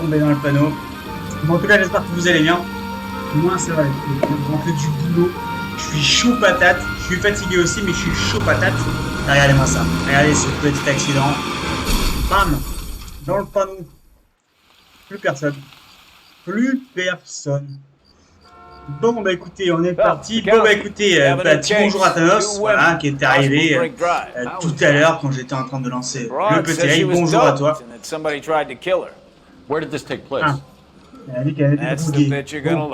tomber dans le panneau. Bon, en tout cas, j'espère que vous allez bien. Moi, c'est vrai, je rentre du boulot. Je suis chaud patate. Je suis fatigué aussi, mais je suis chaud patate. Regardez-moi ça. Regardez ce petit accident. Bam! Dans le panneau. Plus personne. Plus personne. Bon, bah écoutez, on est parti. Bon, bah écoutez, petit bonjour à Thanos, voilà, qui est arrivé tout à l'heure quand j'étais en train de lancer le petit live. Bonjour à toi. Where did this take place? Ah, elle a dit qu'elle était droguée. Bon.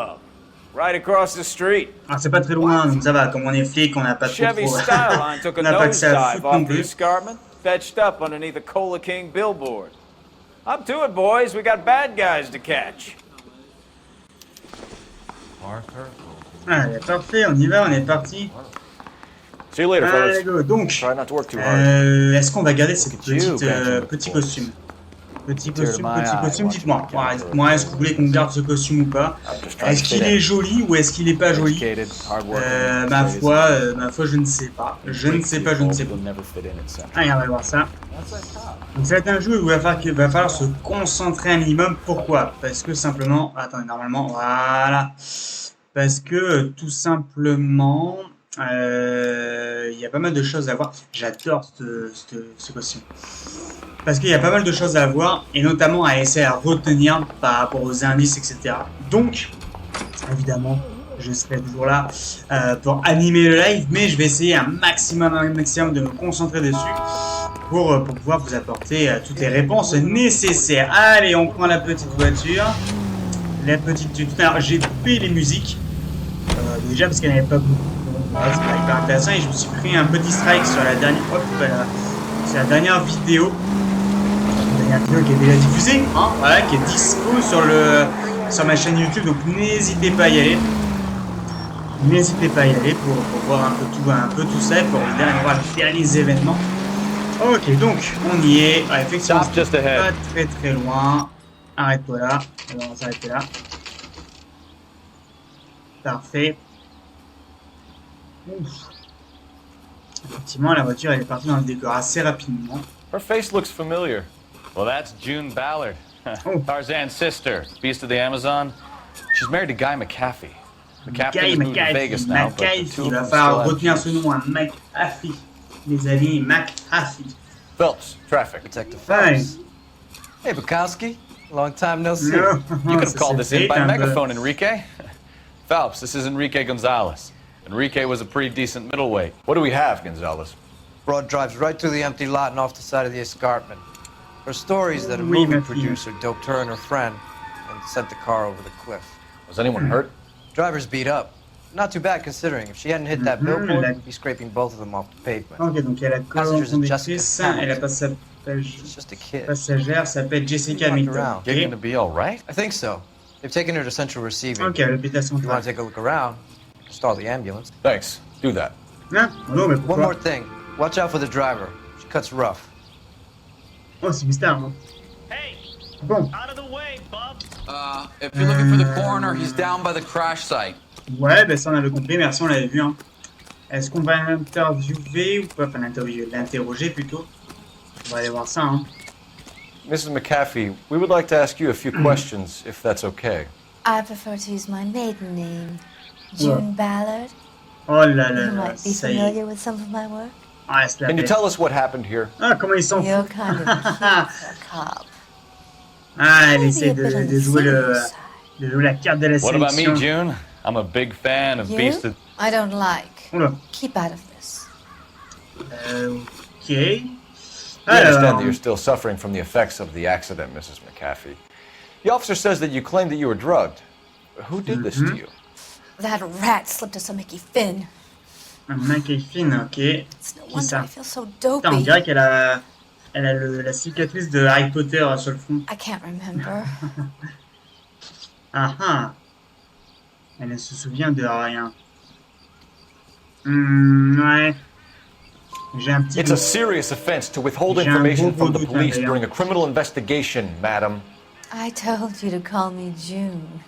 Ah, c'est pas très loin, donc ça va. Comme on est flic, on n'a pas trop. On n'a pas que ça à foutre non plus. Fetched up underneath a Cola King billboard. Up to it, boys. We got bad guys to catch. Allez, parfait, on y va, on est parti. See you later, fellas. Allez, go. Donc, Try not to work too hard. est-ce qu'on va garder ces petits costumes? Petit costume, dites-moi. Dites-moi, est-ce que vous voulez qu'on garde ce costume ou pas? Est-ce qu'il est joli ou est-ce qu'il est pas joli? Ma foi, je ne sais pas. Je ne sais pas. Allez, on va voir ça. Donc ça va être un jeu où il va falloir se concentrer un minimum. Pourquoi? Parce que simplement... Attendez, normalement, voilà. Parce que tout simplement... il y a pas mal de choses à voir. J'adore ce costume. Parce qu'il y a pas mal de choses à voir, et notamment à essayer à retenir par rapport aux indices, etc. Donc, évidemment, je serai toujours là pour animer le live, mais je vais essayer un maximum de me concentrer dessus pour pouvoir vous apporter toutes les réponses nécessaires. Allez, on prend la petite voiture. La petite... Tout à l'heure, j'ai coupé les musiques, déjà parce qu'il n'y en avait pas beaucoup. Voilà, c'est pas hyper intéressant, et je me suis pris un petit strike sur la dernière... c'est la dernière vidéo. La vidéo qui est déjà diffusée, hein, voilà, qui est dispo sur ma chaîne YouTube, donc n'hésitez pas à y aller. N'hésitez pas à y aller pour voir un peu tout ça, et pour voir les derniers événements. Ok, donc on y est. Ah, effectivement, c'est pas très loin. Arrête-toi là. Alors, on va s'arrêter là. Parfait. Ouf. Effectivement, la voiture elle est partie dans le décor assez rapidement. Her face looks familiar. Well, that's June Ballard, Tarzan's sister, beast of the Amazon. She's married to Guy McAfee. McAfee moved to Vegas now, but the two of them still have retenir ce nom, McAfee. Les amis, McAfee. Phelps, traffic. Detective Phelps. Hey, Bukowski. Long time no see. You could have called this in by megaphone, Enrique. Phelps, this is Enrique Gonzalez. Enrique was a pretty decent middleweight. What do we have, Gonzalez? Broad drives right through the empty lot and off the side of the escarpment. Her story is that a movie producer doped her and her friend and sent the car over the cliff. Was anyone hurt? Driver's beat up. Not too bad considering. If she hadn't hit that billboard, he'd be scraping both of them off the pavement. Ok, donc il y a la conductrice et la passagère s'appelle Jessica Milton. You're gonna be all right? I think so. They've taken her to central receiving. Ok, l'hôpital If you want central. to take a look around, stall the ambulance. Thanks. Do that. Hein? Non, mais pourquoi? One more thing. Watch out for the driver. She cuts rough. Oh, c'est mystère, hein. Bon. If you're looking for the coroner, he's down by the crash site. Ouais, ben ça on avait compris, merci, on l'avait vu. Hein. Est-ce qu'on va l'interviewer ou pas? Enfin, l'interroger plutôt. On va aller voir ça. Hein. Mrs. McAfee, we would like to ask you a few questions, if that's okay. I prefer to use my maiden name, June Ballard. Oh là là You là, might be ça y est. familiar with some of my work. Ah, c'est la Can you bête. tell us what happened here? Ah, comment ils s'en You're foutent. kind of cute for a cop. Ah, elle Maybe essaie a bit on de the jouer serious side. de jouer la carte de la What about me, sélection. June? I'm a big fan of You? Beast of... I don't like. Oula. Keep out of this. Ok. We understand Alors, that you're still suffering from the effects of the accident, Mrs. McAfee. The officer says that you claim that you were drugged. Who did this to you? That rat slipped us a Mickey Finn. un mec est fine, ok. It's no Qui wonder ça? I feel so Putain, on dopey. dirait qu'elle a, la cicatrice de Harry Potter sur le front. I can't remember. Ah ah. Elle ne se souvient de rien. Ouais. J'ai un petit It's a doute. serious offense to withhold J'ai un information gros from the doute, police d'ailleurs. during a criminal investigation, madam. I told you to call me June.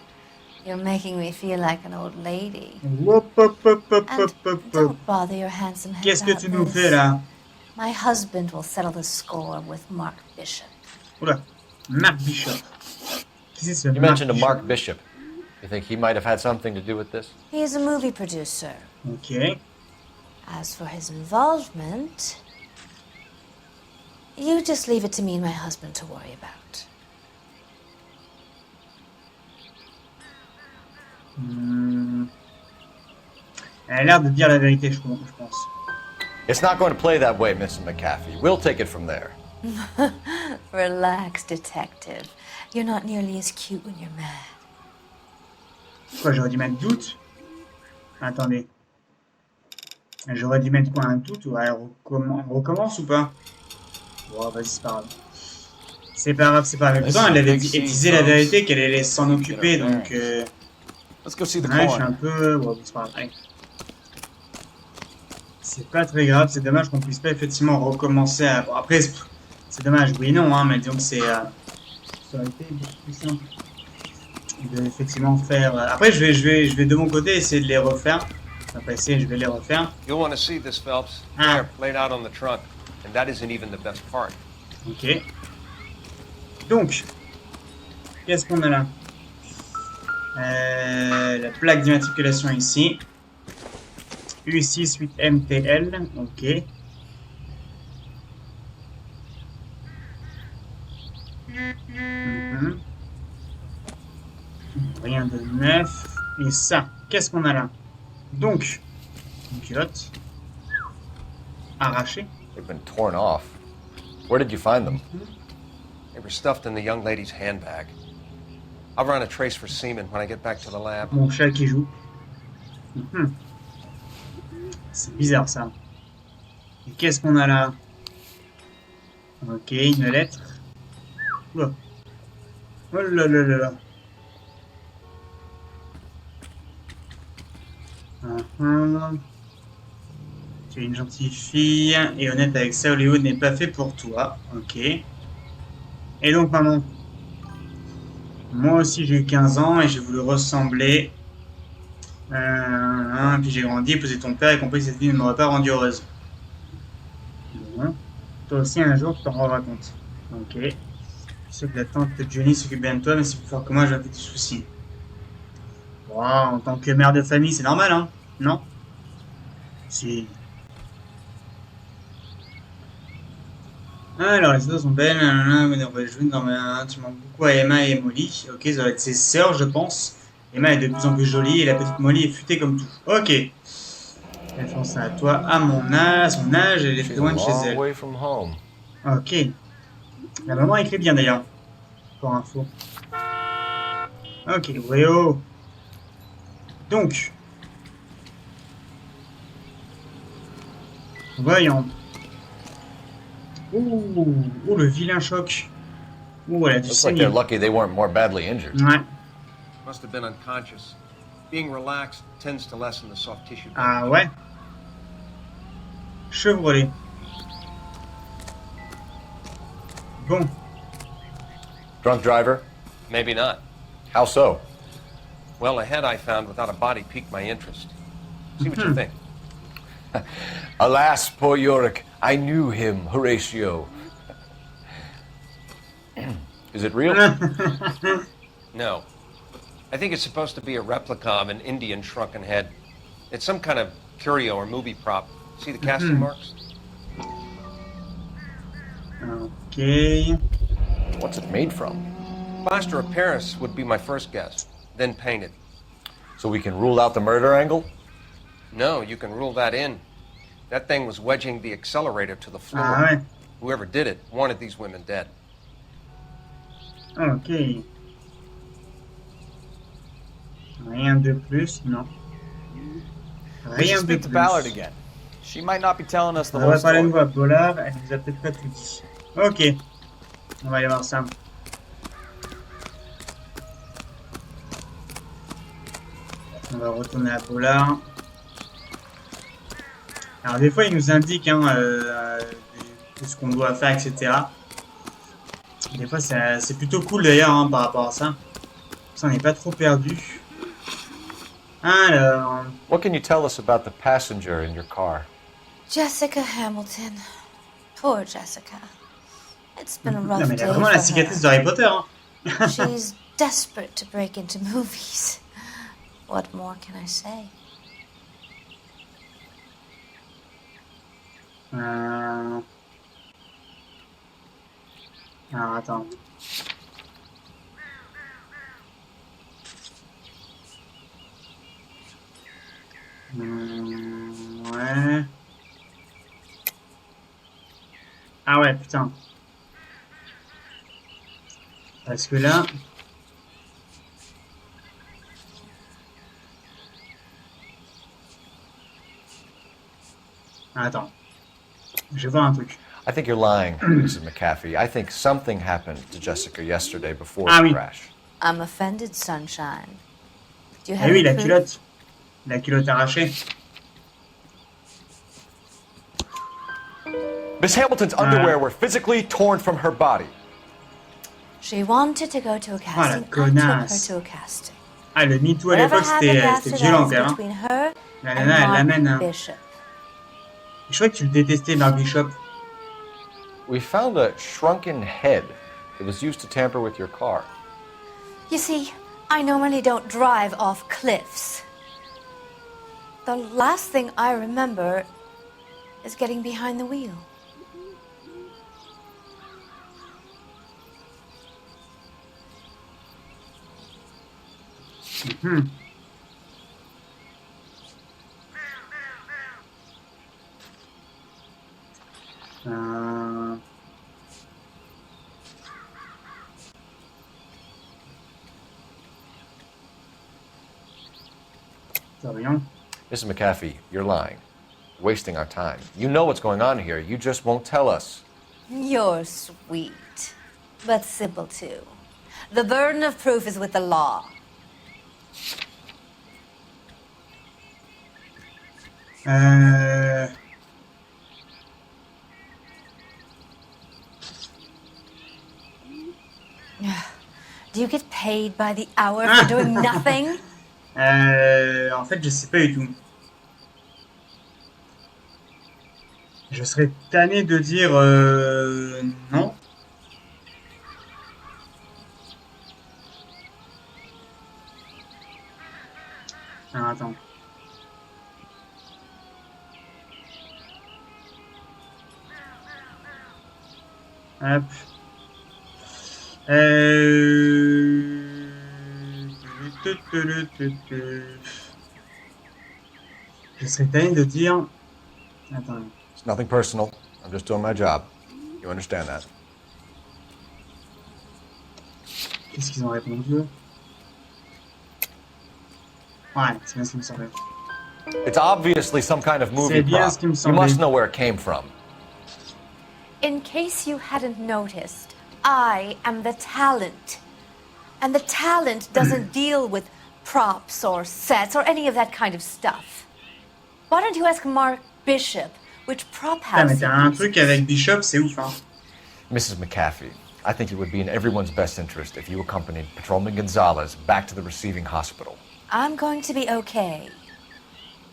You're making me feel like an old lady. Hop, hop, hop, hop, And hop, hop, hop. don't bother your handsome head Qu'est-ce que about tu nous this. fais là? My husband will settle the score with Mark Bishop. Oula. Marc Bishop. Qui c'est ce You mentioned a Mark Mark Bishop. You think he might have had something to do with this? He is a movie producer. Ok. As for his involvement, you just leave it to me and my husband to worry about. Elle a l'air de dire la vérité, je pense. It's not going to play that way, Mrs. McAfee. We'll take it from there. Relax, detective. You're not nearly as cute when you're mad. Quoi, j'aurais dû mettre doute? Attendez. J'aurais dû mettre quoi, un doute? Ouais, on recommence ou pas? Bon, vas-y, c'est pas grave. C'est pas grave, c'est pas grave. Pourtant, elle avait disait la vérité qu'elle allait s'en occuper, donc... Let's go see the ouais, je suis coroner. un peu... Bon, c'est pas grave. Allez. C'est pas très grave, c'est dommage qu'on puisse pas effectivement recommencer à... Bon, après, c'est dommage, oui et non, hein, mais disons que c'est... ça aurait été plus simple de effectivement faire... Après, je vais de mon côté essayer de les refaire. Enfin, essayer, je vais les refaire. You'll want to see this, Phelps. Ah. There, laid out on the trunk. And that isn't even the best part. Ok. Donc, qu'est-ce qu'on a là? La plaque d'immatriculation ici. U6 8MTL. Ok. Mhm. Rien de neuf. Et ça, qu'est-ce qu'on a là? Donc, une culotte. Arrachée. They've been torn off. Where did you find them? They were stuffed in the young lady's handbag. I'll run a trace for semen when I get back to the lab. Mon chat qui joue. Mhm. C'est bizarre ça. Et qu'est-ce qu'on a là? Ok, une lettre. Oula. Oh là là là là. Tu es une gentille fille et honnête avec ça, Hollywood n'est pas fait pour toi. Ok. Et donc maman, moi aussi j'ai eu 15 ans et j'ai voulu ressembler. Puis j'ai grandi, épousé ton père et compris que cette vie ne m'aurait pas rendue heureuse. Bon. Toi aussi un jour tu t'en rendras compte. Ok. Je sais que la tante de Johnny s'occupe bien de toi, mais c'est plus fort que moi, j'ai un petit souci. Wow, en tant que mère de famille, c'est normal, hein? Non? Si. Alors, les autres sont belles, mais on va jouer dans tu manques beaucoup à Emma et Molly. Ok, ça va être ses sœurs, je pense. Emma est de plus en plus jolie et la petite Molly est futée comme tout. Ok. Elle pense à toi, à son âge, elle est loin de chez elle. Ok. La maman écrit bien d'ailleurs. Pour info. Ok, Wéo. Donc. Voyons. Ouh, le vilain choc. Ouh, elle a dû Looks like saigner. they're lucky they weren't more badly injured. Ouais. Must have been unconscious. Being relaxed tends to lessen the soft tissue. Ah ouais. Chevrolet. Bon. Drunk driver? Maybe not. How so? Well, a head I found without a body piqued my interest. See what you think. Alas, poor Yorick. I knew him, Horatio. Is it real? No. I think it's supposed to be a replica of an Indian shrunken head. It's some kind of curio or movie prop. See the casting marks? Ok. What's it made from? Plaster of Paris would be my first guess, then painted. So we can rule out the murder angle? No, you can rule that in. That thing was wedging the accelerator to the floor. Ah ouais. Whoever did it wanted these women dead. Ok. Rien de plus, non. We Rien should de speak to plus. Ballard again. She might not be telling us the On whole va parler de story. voix Pollard, elle nous a peut-être pas tout dit. Ok. On va aller voir ça. On va retourner à Pollard. Alors des fois il nous indique hein, tout ce qu'on doit faire, etc. Des fois c'est plutôt cool d'ailleurs hein, par rapport à ça. Ça on n'est pas trop perdu. Alors... What can you tell us about the passenger in your car? Jessica Hamilton. Poor Jessica. It's been a rough Non mais elle day a vraiment for la cicatrice her. de Harry Potter. Hein. She's desperate to break into movies. What more can I say? Alors, attends. Ouais. Ah ouais, putain. Parce que là... Attends. Je vais voir un truc. I think you're lying, Mrs. McAfee. I think something happened to Jessica yesterday before the crash. I'm offended, sunshine. Do you Eh have oui, any la proof? culotte. La culotte arrachée. Miss Hamilton's underwear were physically torn from her body. She wanted to go to a casting. I took her to a casting. Ah, le MeToo à l'époque, c'était violent, quand même. Her La nana, elle l'amène. Hein. Bishop. Je crois que tu le détestais, Mark Bishop. We found a shrunken head that was used to tamper with your car. You see, I normally don't drive off cliffs. The last thing I remember is getting behind the wheel. Mm-hmm. Mrs. McAfee, you're lying. Wasting our time. You know what's going on here. You just won't tell us. You're sweet, but simple too. The burden of proof is with the law. Do you get paid by the hour for doing nothing? En fait, je sais pas du tout. Je serais tanné de dire non. Ah, attends. Hop. Je serais tanné de dire... Attends. It's nothing personal. I'm just doing my job. You understand that? Qu'est-ce qu'ils ont répondu? Ouais, c'est bien ce qui me semblait. It's obviously some kind of movie C'est bien prop. ce qui me You semblait. must know where it came from. In case you hadn't noticed, I am the talent. And the talent doesn't deal with props or sets or any of that kind of stuff. Why don't you ask Mark Bishop which prop Ah, mais house? t'as un truc avec Bishop, c'est ouf, hein. Mrs. McAfee, I think it would be in everyone's best interest if you accompanied Patrolman Gonzalez back to the receiving hospital. I'm going to be okay.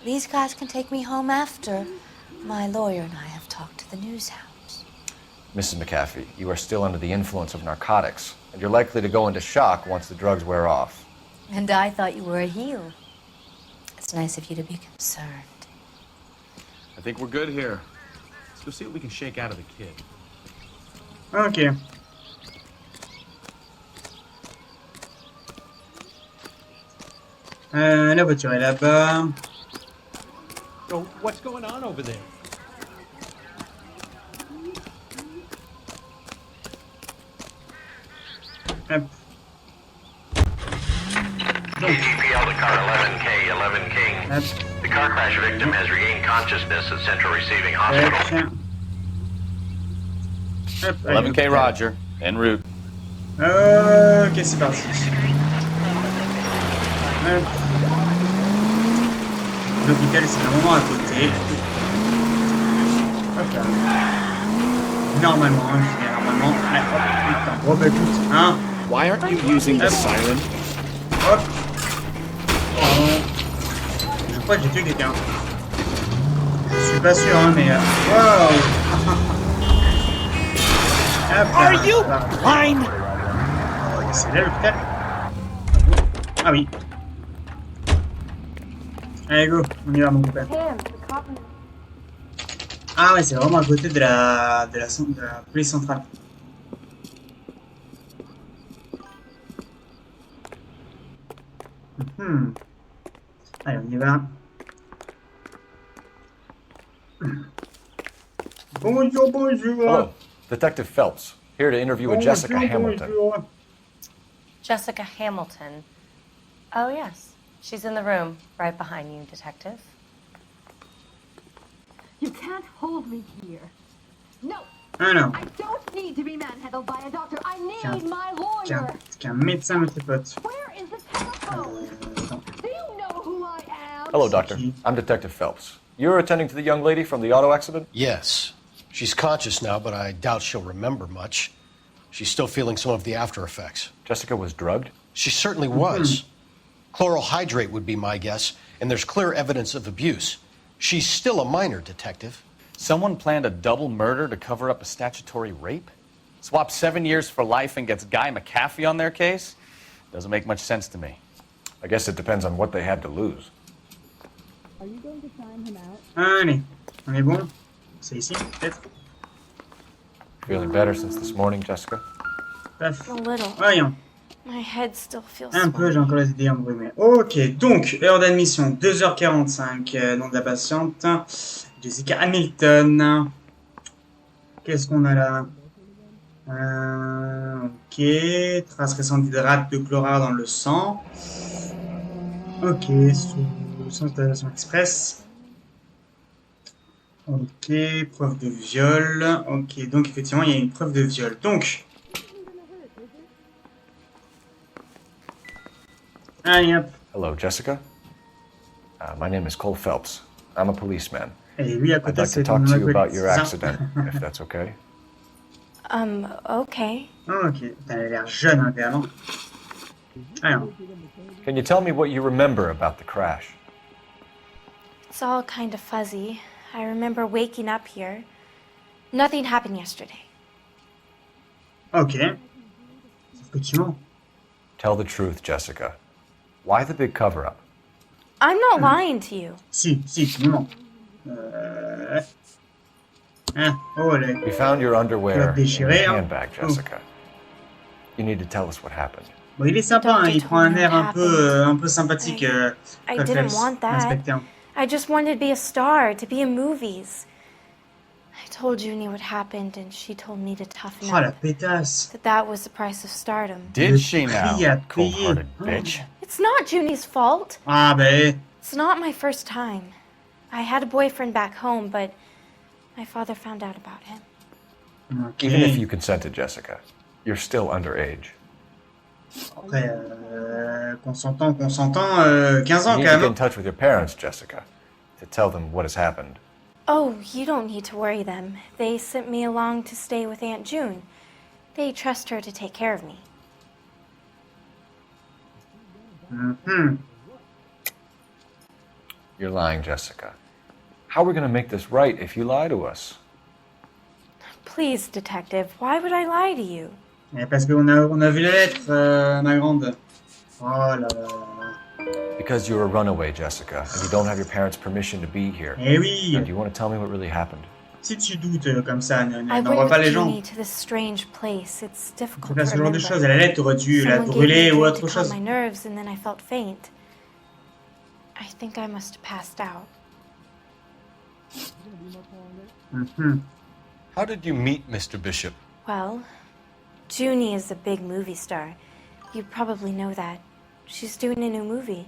These guys can take me home after. My lawyer and I have talked to the news hounds. Mrs. McAfee, you are still under the influence of narcotics, and you're likely to go into shock once the drugs wear off. And I thought you were a heel. It's nice of you to be concerned. I think we're good here. Let's go see what we can shake out of the kid. Ok. La voiture est là-bas. So what's going on over there? Hop. KDPL to car 11K, 11 King. Hop. The car crash victim has regained consciousness at Central Receiving Hospital. Hop. 11K Roger, en route. Ok, c'est parti. Hop. L'hôpital, c'est vraiment à côté. Hop là. Normalement, je dis normalement. Allez, hop, putain, rebeloute, hein. Why aren't you using the siren? Hop. Pardon. Je crois que j'ai tué quelqu'un. Je suis pas sûr, hein, mais... Wow. Hop là. Are you blind? C'est là l'hôpital. Ah oui. Allez, go, on y va, mon copain. Ah ouais, c'est vraiment à côté de la police centrale. Allez, on y va. Bonjour, bonjour. Hello, Detective Phelps, here to interview with Jessica Hamilton. Bonjour. Jessica Hamilton. Oh, yes. She's in the room, right behind you, Detective. You can't hold me here. No. Ah non. I don't need to be manhandled by a doctor. I need my lawyer. Qu'un médecin me tripote. Where is the telephone? Do you know who I am? Hello, Doctor. I'm Detective Phelps. You're attending to the young lady from the auto accident? Yes. She's conscious now, but I doubt she'll remember much. She's still feeling some of the after effects. Jessica was drugged? She certainly was. Chloral hydrate would be my guess, and there's clear evidence of abuse. She's still a minor, Detective. Someone planned a double murder to cover up a statutory rape? Swap 7 years for life and gets Guy McCaffey on their case? Doesn't make much sense to me. I guess it depends on what they had to lose. Are you going to sign him out? Allez, on est bon. C'est ici, peut-être. Feeling better since this morning, Jessica? Paf. A little. Voyons. My head still feels Un peu, j'ai encore les idées embrumées. Ok, donc, heure d'admission, 2h45. Nom de la patiente, Jessica Hamilton. Qu'est-ce qu'on a là? Ok, trace récente d'hydrate de chlorure dans le sang. Ok, sous sensation express. Ok, preuve de viol. Ok, donc effectivement, il y a une preuve de viol. Donc, allez hop. Hello, Jessica. My name is Cole Phelps. I'm a policeman. Et lui à I'd côté, like to c'est talk to you ton about your acolyte, c'est ça? accident, if that's okay. Okay. Ok, elle a l'air jeune, hein, quand même. Alors, Can you tell me what you remember about the crash? It's all kind of fuzzy. I remember waking up here. Nothing happened yesterday. ok. Sauf que tu mens. Tell the truth, Jessica. Why the big cover-up? I'm not lying to you. Si, tu mens. Oh là. We found your underwear in déchiré, your hein. handbag, Jessica. You need to tell us what happened. Bon, il est sympa, hein, il prend un air un peu sympathique. I didn't want that. L'inspecteur. I just wanted to be a star, to be in movies. I told Junie what happened, and she told me to toughen Oh la up. pétasse. That was the price of stardom. Did she now? prix à payer. Cold-hearted bitch. It's not Junie's fault. Ah ben. It's not my first time. I had a boyfriend back home, but my father found out about him. Okay. Even if you consented, Jessica, you're still underage. Après, consentant, 15 ans You need to quand get in même. touch with your parents, Jessica, to tell them what has happened. Oh, you don't need to worry them. They sent me along to stay with Aunt June. They trust her to take care of me. You're lying, Jessica. How are we going to make this right if you lie to us? Please, detective, why would I lie to you? Parce qu'on a vu la lettre, ma grande. Oh là là là. Because you're a runaway, Jessica, and you don't have your parents' permission to be here. Eh oui. And do you want to tell me what really happened? Si tu doutes comme ça, I n'envoie went pas with les gens. Junie to this strange place. It's Tu difficult fais to ce genre de remember. choses. À la lettre, t'aurais dû la Someone gave me brûler a ou drink autre to calm chose. my nerves, and then I felt faint. I think I must have passed out. How did you meet Mr. Bishop? Well, Junie is a big movie star. You probably know that. She's doing a new movie.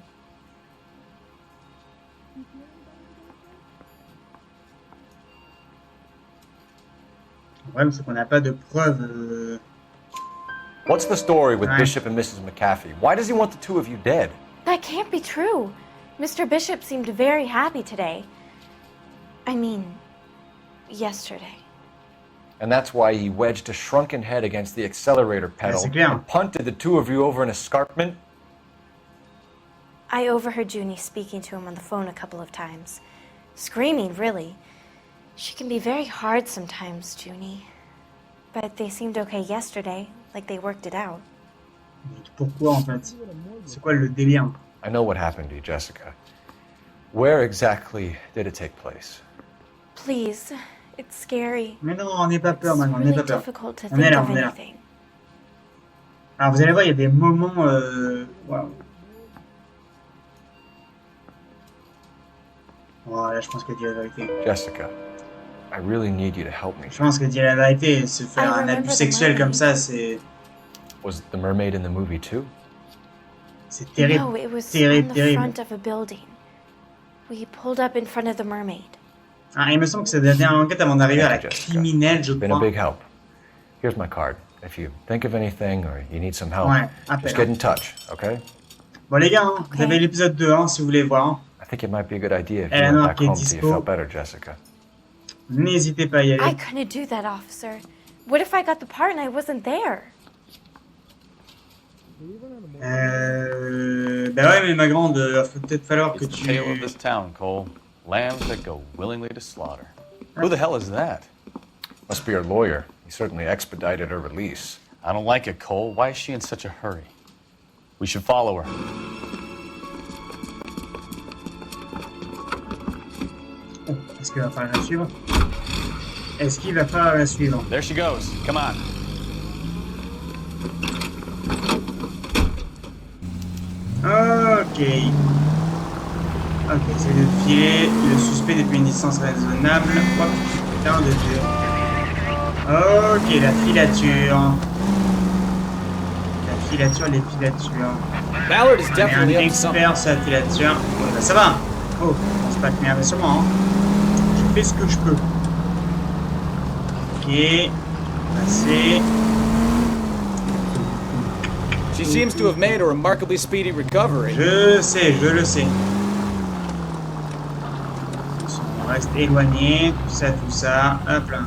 Le problème, c'est qu'on n'a pas de preuves. What's the story with Right. Bishop and Mrs. McCaffey? Why does he want the two of you dead? That can't be true. Mr. Bishop seemed very happy today. I mean, yesterday. And that's why he wedged a shrunken head against the accelerator pedal c'est clair. and punted the two of you over an escarpment? I overheard Junie speaking to him on the phone a couple of times. Screaming, really. She can be very hard sometimes, Junie. But they seemed okay yesterday, like they worked it out. Pourquoi en fait? C'est quoi le délire? I know what happened to you, Jessica. Where exactly did it take place? Please, it's scary. Mais non, n'aie pas peur maintenant, n'aie Really pas peur. difficult to On est think là, of on est là. anything. Alors vous allez voir, il y a des moments... Waouh. Voilà, je pense qu'elle dit la vérité. Jessica, I really need you to help me. Je pense qu'elle dit la vérité. Se faire un abus sexuel comme ça, c'est... Was the mermaid in the movie too? C'est terrible, No, it was terrible, on the terrible. front of a building. We pulled up in front of the mermaid. Ah, il me semble que c'est la dernière enquête avant d'arriver à la criminelle, je Been a crois. big help. Here's my card. If you think of anything or you need some help, Ouais, appelle. just get in touch, okay? Bon les gars, hein, vous avez l'épisode 2, hein, si vous voulez voir. I think it might be a good idea if Elle you a went Noire back qui est home till you dispo. felt better, Jessica. N'hésitez pas à y aller. I couldn't do that, officer. What if I got the part and I wasn't there? Bah ouais, mais ma grande, faut peut-être falloir que It's the tu... tale of this town, Cole. Lambs that go willingly to slaughter. Who the hell is that? Must be her lawyer. He certainly expedited her release. I don't like it, Cole. Why is she in such a hurry? We should follow her. Oh, est-ce qu'il va falloir la suivre? Est-ce qu'il va falloir la suivre? There she goes. Come on. Ok. Ok, c'est de filer le suspect depuis une distance raisonnable. Oh putain de Dieu. Ok, la filature. La filature, les filatures. Ballard is On est un definitely up to something. expert sur la filature. Ouais, bah ça va. Oh, je pense pas que merde sur moi. Hein. Je fais ce que je peux. Ok. Passer. She seems to have made a remarkably speedy recovery. Je sais, je le sais. On reste éloigné, tout ça, hop là.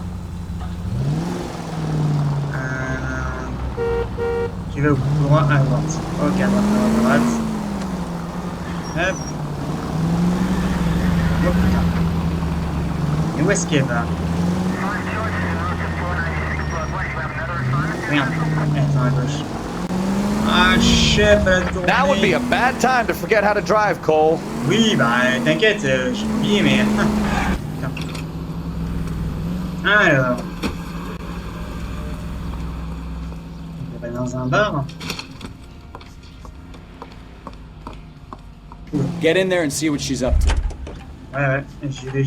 Tu vas au droit, à droite. Ok, à droite, à droite. Hop. Oh putain. Et où est-ce qu'elle va? Merde, attends à gauche. Ah, chef, elle a tourné. Now would be a bad time to forget how to drive, Cole. Oui, bah t'inquiète, j'ai oublié, mais... Putain. Alors... On va dans un bar. Get in there and see what she's up to. Ouais, j'y vais.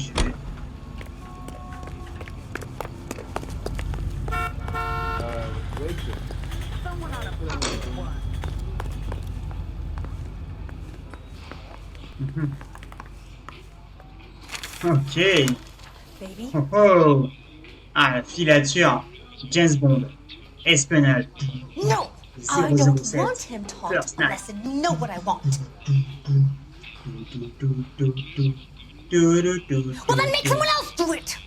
Ok. Baby. Oh, oh. Ah, la filature. James Bond. Espionnage. No, I don't 007. want him taught First a night. lesson. You know what I want. Well, then make someone else do it.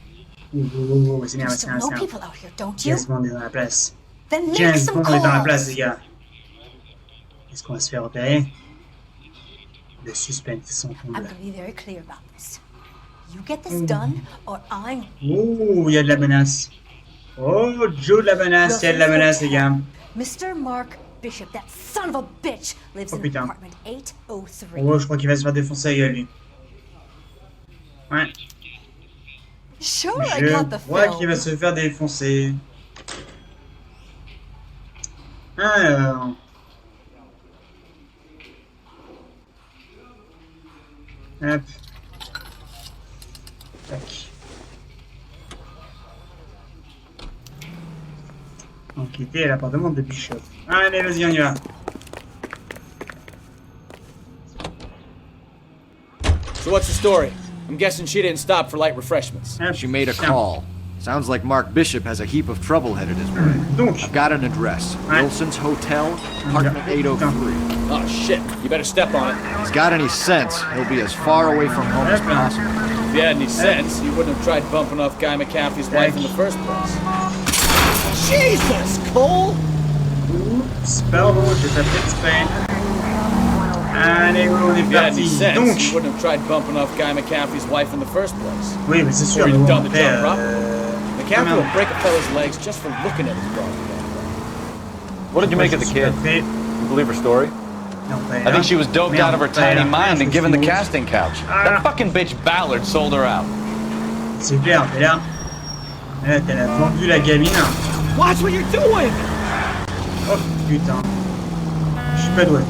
C'est You bien, still know people out here, don't you? James Bond est dans la place. Then make James some Bond est dans la place, calls. les gars. Est-ce qu'on va se faire repérer? Le suspense est sans I'm comble. going to be very clear about this. You get this done, or I'm... Oh, il y a de la menace. Oh, Joe de la menace, il y a de la menace, les gars. Mr. Mark Bishop, that son of a bitch, lives Oh, in putain. apartment 803. Oh, je crois qu'il va se faire défoncer la gueule, lui. Ouais. Sure, I got the Je crois film. qu'il va se faire défoncer. Alors... Hop. Tac. Enquêter à l'appartement de Bishop. Allez, vas-y, on y va. So what's the story? I'm guessing she didn't stop for light refreshments. She made a call. Sounds like Mark Bishop has a heap of trouble headed his way. Donc, I've got an address. Wilson's Hotel, apartment 803. Oh shit, you better step on it. If he's got any sense, he'll be as far away from home as possible. If you had any sense, you wouldn't have tried bumping off Guy McCaffrey's wife in the first place. Jesus, Cole! oups, pardon, j'ai pas fait exprès. Allez, on est If you had any parti. sense, Donc, you wouldn't have tried bumping off Guy McCaffrey's wife in the first place. oui, mais c'est sûr, Or mais you'd bon, done the après, job properly. McCaffrey non. will break a fella's legs just for looking at his broad. What did you make of the kid? You believe her story? I think she was doped out of her tiny mind and given the casting couch. That fucking bitch Ballard sold her out. C'est clair, t'es là. Là, t'as vendu la gamine. Watch what you're doing! Oh putain. Je suis pas doué.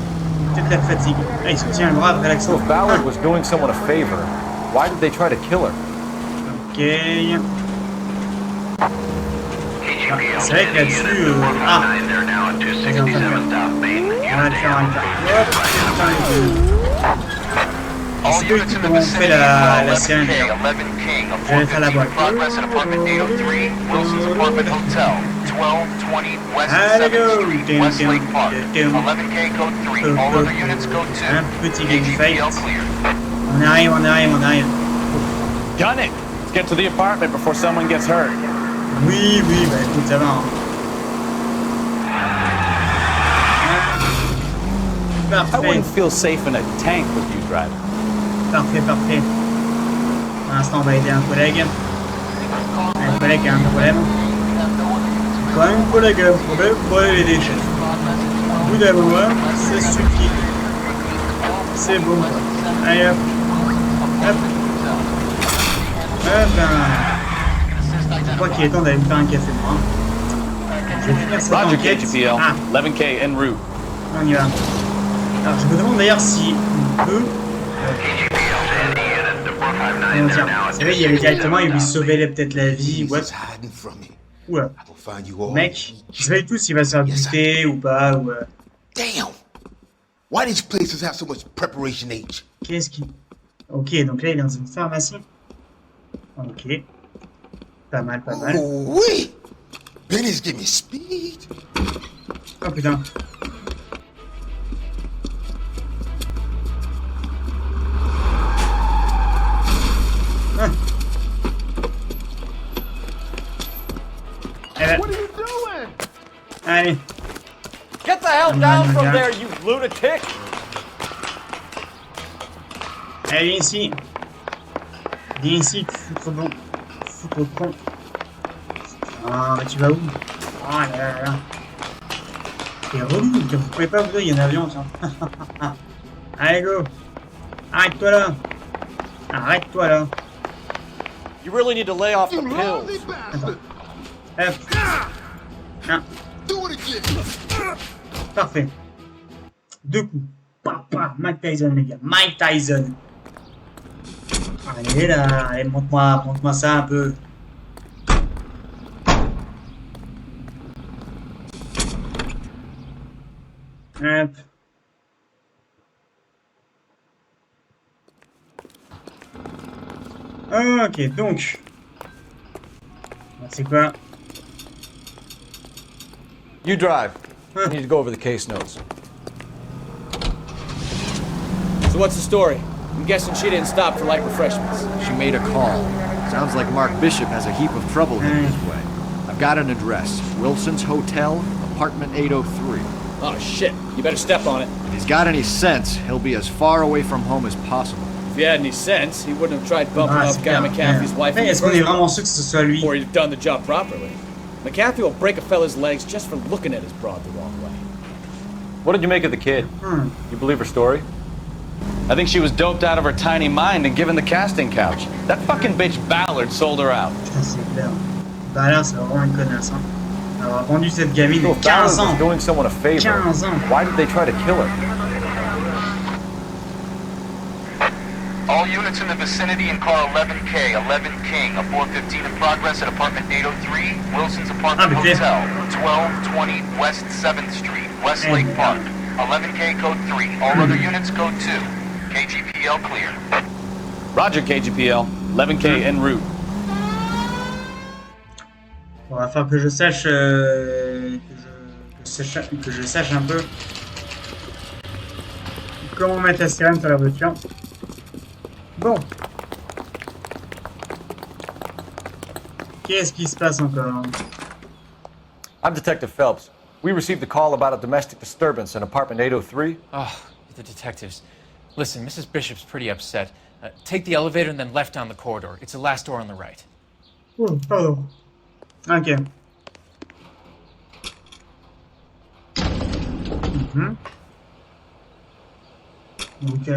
Peut-être la fatigue. Ah, il se tient le bras après l'action. So if Ballard was doing someone a favor, why did they try to kill her? Ok. Ah, c'est vrai que là-dessus... Ah! On va le faire un cas. Hop! C'est pas du tout comment on fait la scène. Je vais faire la boîte. Allez go! Un petit game fight. On arrive. Gun it! Let's get to the apartment before someone gets hurt. Oui, bah écoute, ça va. Hein. I Parfait. wouldn't feel safe in a tank with you driving. Parfait. Pour l'instant, on va aider un collègue. Un collègue qui a un problème. Un collègue a un problème pour aller les déchets. Au bout d'un moment, ça suffit. C'est bon. Allez hop. Je crois qu'il est temps d'aller me faire un café, moi. Je vais finir cette Roger, enquête. KGPL. 11K en route. On y va. Alors, je me demande d'ailleurs si on peut... comment dire? C'est vrai, il y avait directement, il lui sauvait peut-être la vie, what? Oula. Mec, je sais pas du tout s'il va se faire buter ou pas, ou... Damn! Why these places have so much preparation age? Qu'est-ce qui... Ok, donc là, il est dans une pharmacie. Ok. Pas mal. Oh, oui! Benny's give me speed. Oh putain. Ah. What are you doing? Allez. Get the hell down from there, you lunatic! Allez, viens ici. Viens ici, foutre bon. Foutre con. Ah, mais tu vas où? Oh là. T'es relou, vous pouvez pas vous dire, il y a un avion, tiens. Allez, go. Arrête-toi là. You really need to lay off the pills. Attends. Hop. Un. Parfait. 2 coups. Mike Tyson, les gars. Mike Tyson. Allez là, allez, montre-moi ça un peu. Hop. Ok, donc. C'est quoi? You drive. I need to go over the case notes. So what's the story? I'm guessing she didn't stop for light refreshments. She made a call. Sounds like Mark Bishop has a heap of trouble headed his way. I've got an address. Wilson's Hotel, apartment 803. Oh shit, you better step on it. If he's got any sense, he'll be as far away from home as possible. If he had any sense, he wouldn't have tried bumping up Guy McCaffrey's wife in the Est-ce qu'on est vraiment sûr que ce soit lui? Or he'd have done the job properly. McCaffrey will break a fella's legs just for looking at his broad the wrong way. What did you make of the kid? You believe her story? I think she was doped out of her tiny mind and given the casting couch. That fucking bitch Ballard sold her out. Putain, c'est clair. Ballard, c'est vraiment une connasse, hein. Avoir vendu cette gamine de 15 ans. Doing someone a favor. 15 ans. Why did they try to kill her? All units in the vicinity in car 11K, 11 King, a 415 in progress at apartment 803, Wilson's Apartment Hotel, 1220 West 7th Street, Westlake Park. 11K code 3, all other units code 2. KGPL clear. Roger, KGPL. 11K en route. Bon, va falloir que je sache, que je sache un peu comment mettre la sirène sur la voiture. Bon. Qu'est-ce qui se passe encore? I'm Detective Phelps. We received a call about a domestic disturbance in apartment 803. Oh, the detectives. Listen, Mrs. Bishop's pretty upset. Take the elevator and then left down the corridor. It's the last door on the right. Oh, pardon. Ok. Donc,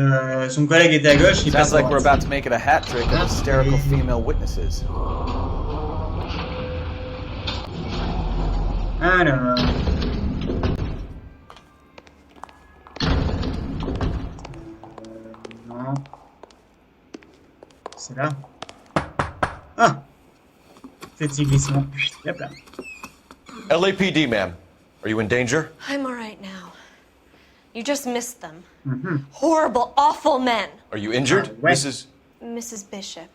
son collègue était à gauche, il passe Sounds à like we're droite. about to make it a hat trick of hysterical female witnesses. Alors... non. C'est là. Ah! Petit glissement. Hop là. LAPD, ma'am. Are you in danger? I'm all right now. You just missed them. Mhm. Horrible, awful men. Are you injured, ouais. Mrs. Bishop.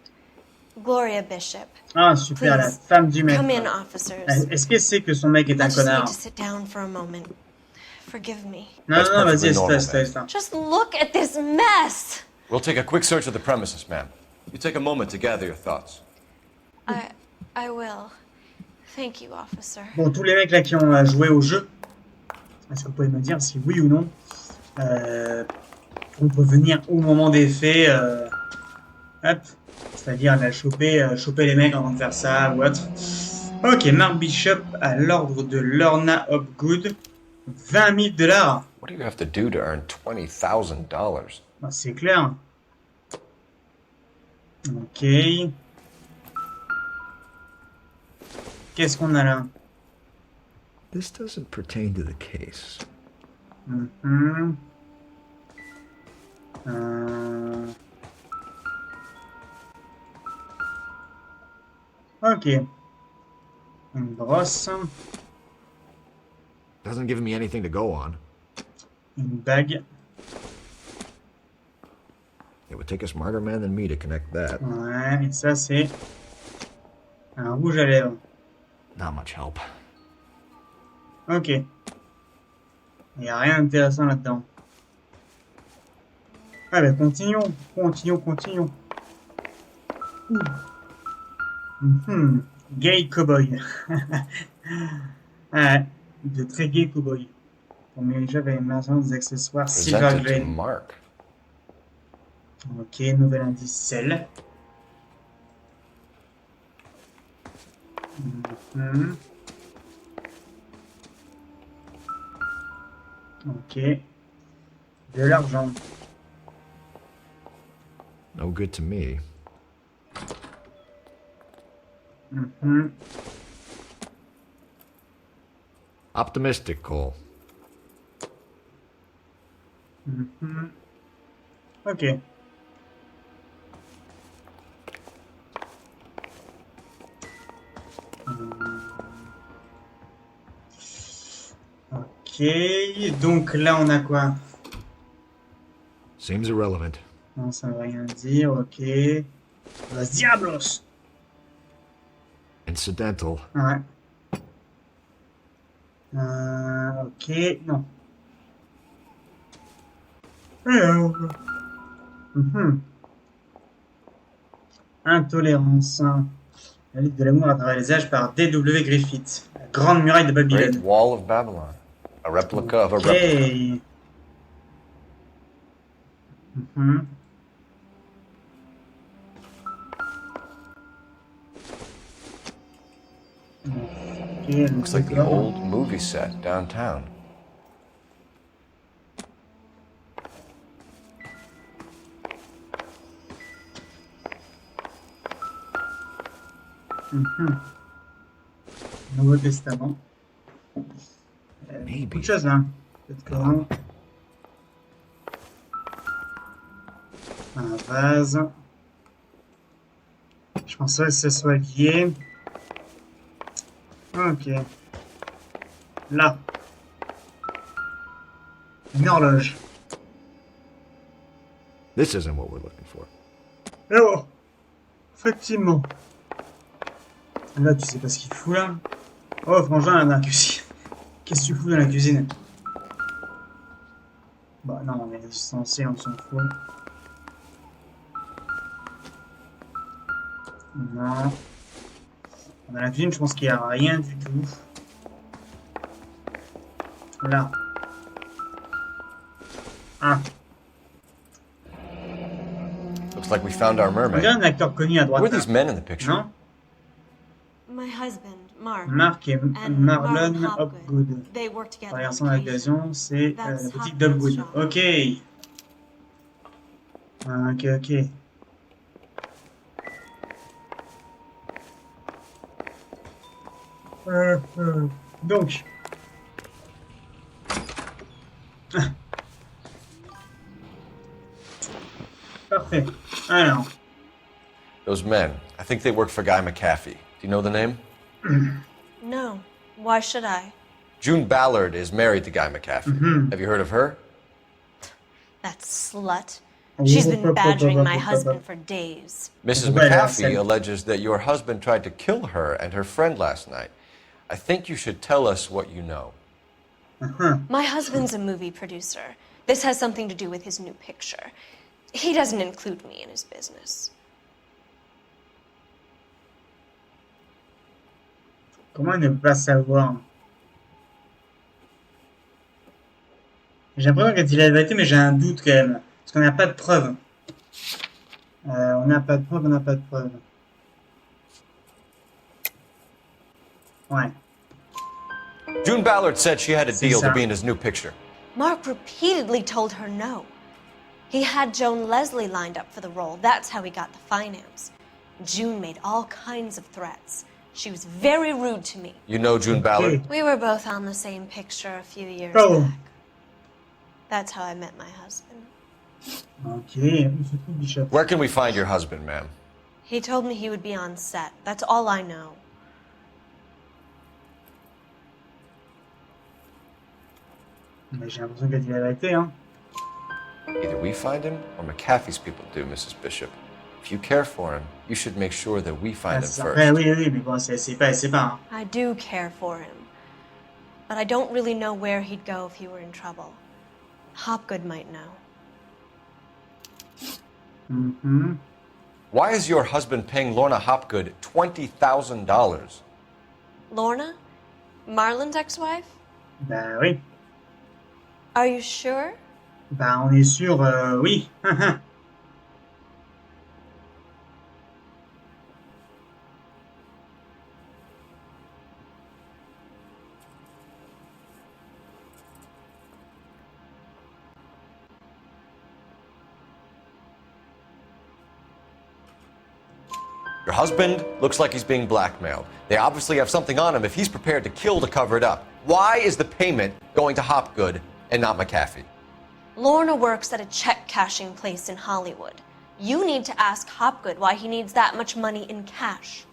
Gloria Bishop. Ah, super, la femme du mec. Come in, officers. Est-ce qu'elle sait que son mec est un I just need connard? to sit down for a moment. Forgive me. Non, non, vas-y, c'est ça. Just look at this mess. We'll take a quick search of the premises, ma'am. You take a moment to gather your thoughts. I will. Thank you, officer. Bon, tous les mecs là qui ont joué au jeu, est-ce que vous pouvez me dire si oui ou non on peut venir au moment des faits, hop, c'est-à-dire la choper les mecs avant de faire ça ou autre. Ok, Mark Bishop à l'ordre de Lorna Hopgood, $20,000. What do you have to do to earn $20,000? Ah, c'est clair. Ok. Qu'est-ce qu'on a là? This doesn't pertain to the case. Mhm. Ok. Une brosse. Doesn't give me anything to go on. Une bague. It would take a smarter man than me to connect that. Ouais, et ça c'est un rouge à lèvres. Not much help. Ok. Il n'y a rien d'intéressant là-dedans. Ah ben continuons. Gay cowboy. Ouais, de très gay cowboy. Pour mes jeux avec émergence des accessoires Silver Grey. Mark. Ok, nouvel indice sel. Ok. De l'argent. No good to me. Optimistic, Cole. Ok. Ok, donc là on a quoi? Seems irrelevant. Non, ça veut rien dire, ok. Los Diablos! Incidental. Ouais. Ok, non. Alors. Intolérance. La lutte de l'amour à travers les âges par D.W. Griffith. La grande muraille de Babylone. Great Wall of Babylon. A replica of a replica. Looks like the old movie set downtown. Nouveau Testament. Beaucoup de choses, hein. Peut-être que non. Un vase. Je pensais que ce soit lié. Ok. Là. Une horloge. This isn't what we're looking for. Eh oh. Effectivement. Là, tu sais pas ce qu'il fout là. Oh, frangin, là, dans la cuisine. Qu'est-ce que tu fous dans la cuisine? Bah non, mais les ustensiles, on s'en fout. Non. Dans la cuisine, je pense qu'il n'y a rien du tout. Là. Ah. Looks like we found our mermaid. Regarde un acteur connu à droite. Who are these men in the picture? Non? My husband, Mark et Marlon Hopgood. Travailleurs ensemble à l'occasion, c'est la boutique d'Hopgood. Ok. Ok. Donc. Parfait. Alors. Those men, I think they work for Guy McAfee. Do you know the name? No. Why should I? June Ballard is married to Guy McAfee. Have you heard of her? That slut. She's been badgering my husband for days. Mrs. McAfee alleges that your husband tried to kill her and her friend last night. I think you should tell us what you know. My husband's a movie producer. This has something to do with his new picture. He doesn't include me in his business. Comment ne pas savoir? J'ai l'impression qu'elle dit la vérité, mais j'ai un doute quand même. Parce qu'on n'a pas de preuves. On n'a pas de preuves. Ouais. June Ballard said she had a deal to be in his new picture. Mark repeatedly told her no. He had Joan Leslie lined up for the role. That's how he got the finance. June made all kinds of threats. She was very rude to me. You know June Ballard? We were both on the same picture a few years back. That's how I met my husband. Okay. Where can we find your husband, ma'am? He told me he would be on set. That's all I know. Mais j'ai l'impression qu'elle dit la vérité, hein. Either we find him or McAfee's people do, Mrs. Bishop. If you care for him, you should make sure that we find him first. Oui, mais bon, c'est pas. I do care for him. But I don't really know where he'd go if he were in trouble. Hopgood might know. Why is your husband paying Lorna Hopgood $20,000? Lorna? Marlon's ex-wife? Bah oui. Are you sure? Bah on est sûr, oui. Your husband looks like he's being blackmailed. They obviously have something on him if he's prepared to kill to cover it up. Why is the payment going to Hopgood and not McAfee? Lorna works at a check-cashing place in Hollywood. You need to ask Hopgood why he needs that much money in cash.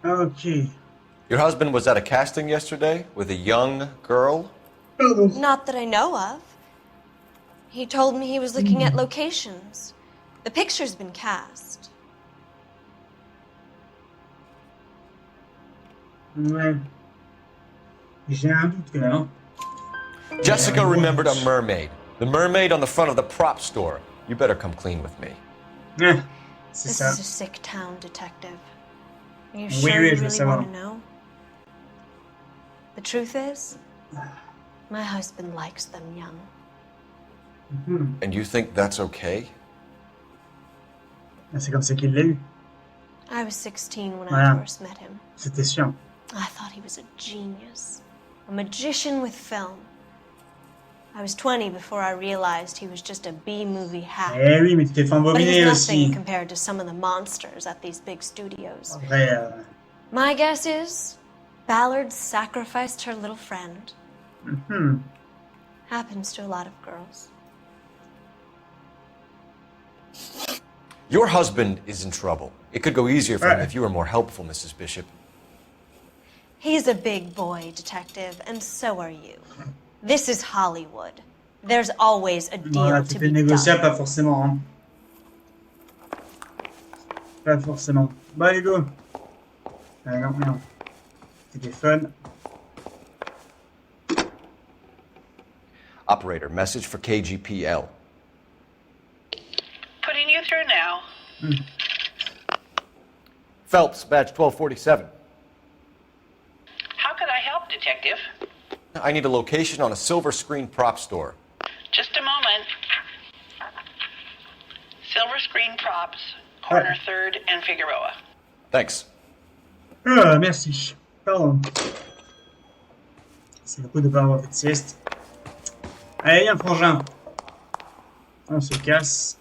Okay. Your husband was at a casting yesterday with a young girl? Not that I know of. He told me he was looking at locations. The picture's been cast. Ouais. J'ai un doute quand même. Jessica remembered a mermaid. The mermaid on the front of the prop store. You better come clean with me. This is a sick town, detective. Are you sure you really want to know? The truth is, my husband likes them young. And you think that's okay? C'est comme ça qu'il l'a eu. I was 16 when I first met him. C'était sûr. I thought he was a genius, a magician with film. I was 20 before I realized he was just a B-movie hack. Eh oui, mais tu t'es fait embobiner but he's nothing aussi. compared to some of the monsters at these big studios. Après, My guess is Ballard sacrificed her little friend. Happens to a lot of girls. Your husband is in trouble. It could go easier for him if you were more helpful, Mrs. Bishop. He's a big boy, detective, and so are you. This is Hollywood. There's always a deal voilà, to tu be négociable, done. pas forcément. Hein. Pas forcément. Bah, allez, go. Non. Téléphone. Operator, message for KGPL. Putting you through now. Phelps, badge 1247. How could I help, Detective? I need a location on a silver screen prop store. Just a moment. Silver Screen Props, corner 3rd and Figueroa. Thanks. Ah, merci. Pardon. C'est le coup de pas avoir fait de sieste. Allez, viens, frangin. On se casse.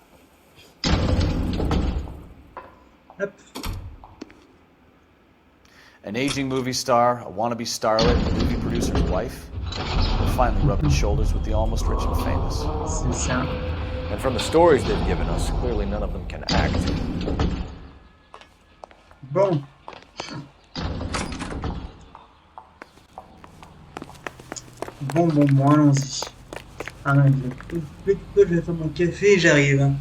Hop. An aging movie star, a wannabe starlet, a movie producer's wife. We're finally rubbing shoulders with the almost rich and famous. C'est ça. And from the stories they've given us, clearly none of them can act. Bon. Bon, allons-y. Ah non, je vais faire mon café et j'arrive.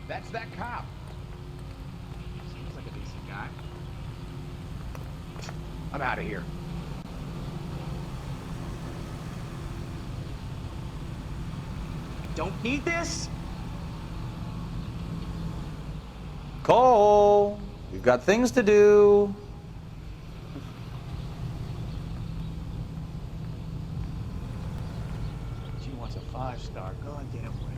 That's that cop. Seems like a decent guy. I'm out of here. Don't need this? Cole, we've got things to do. She wants a 5-star. Goddamn way.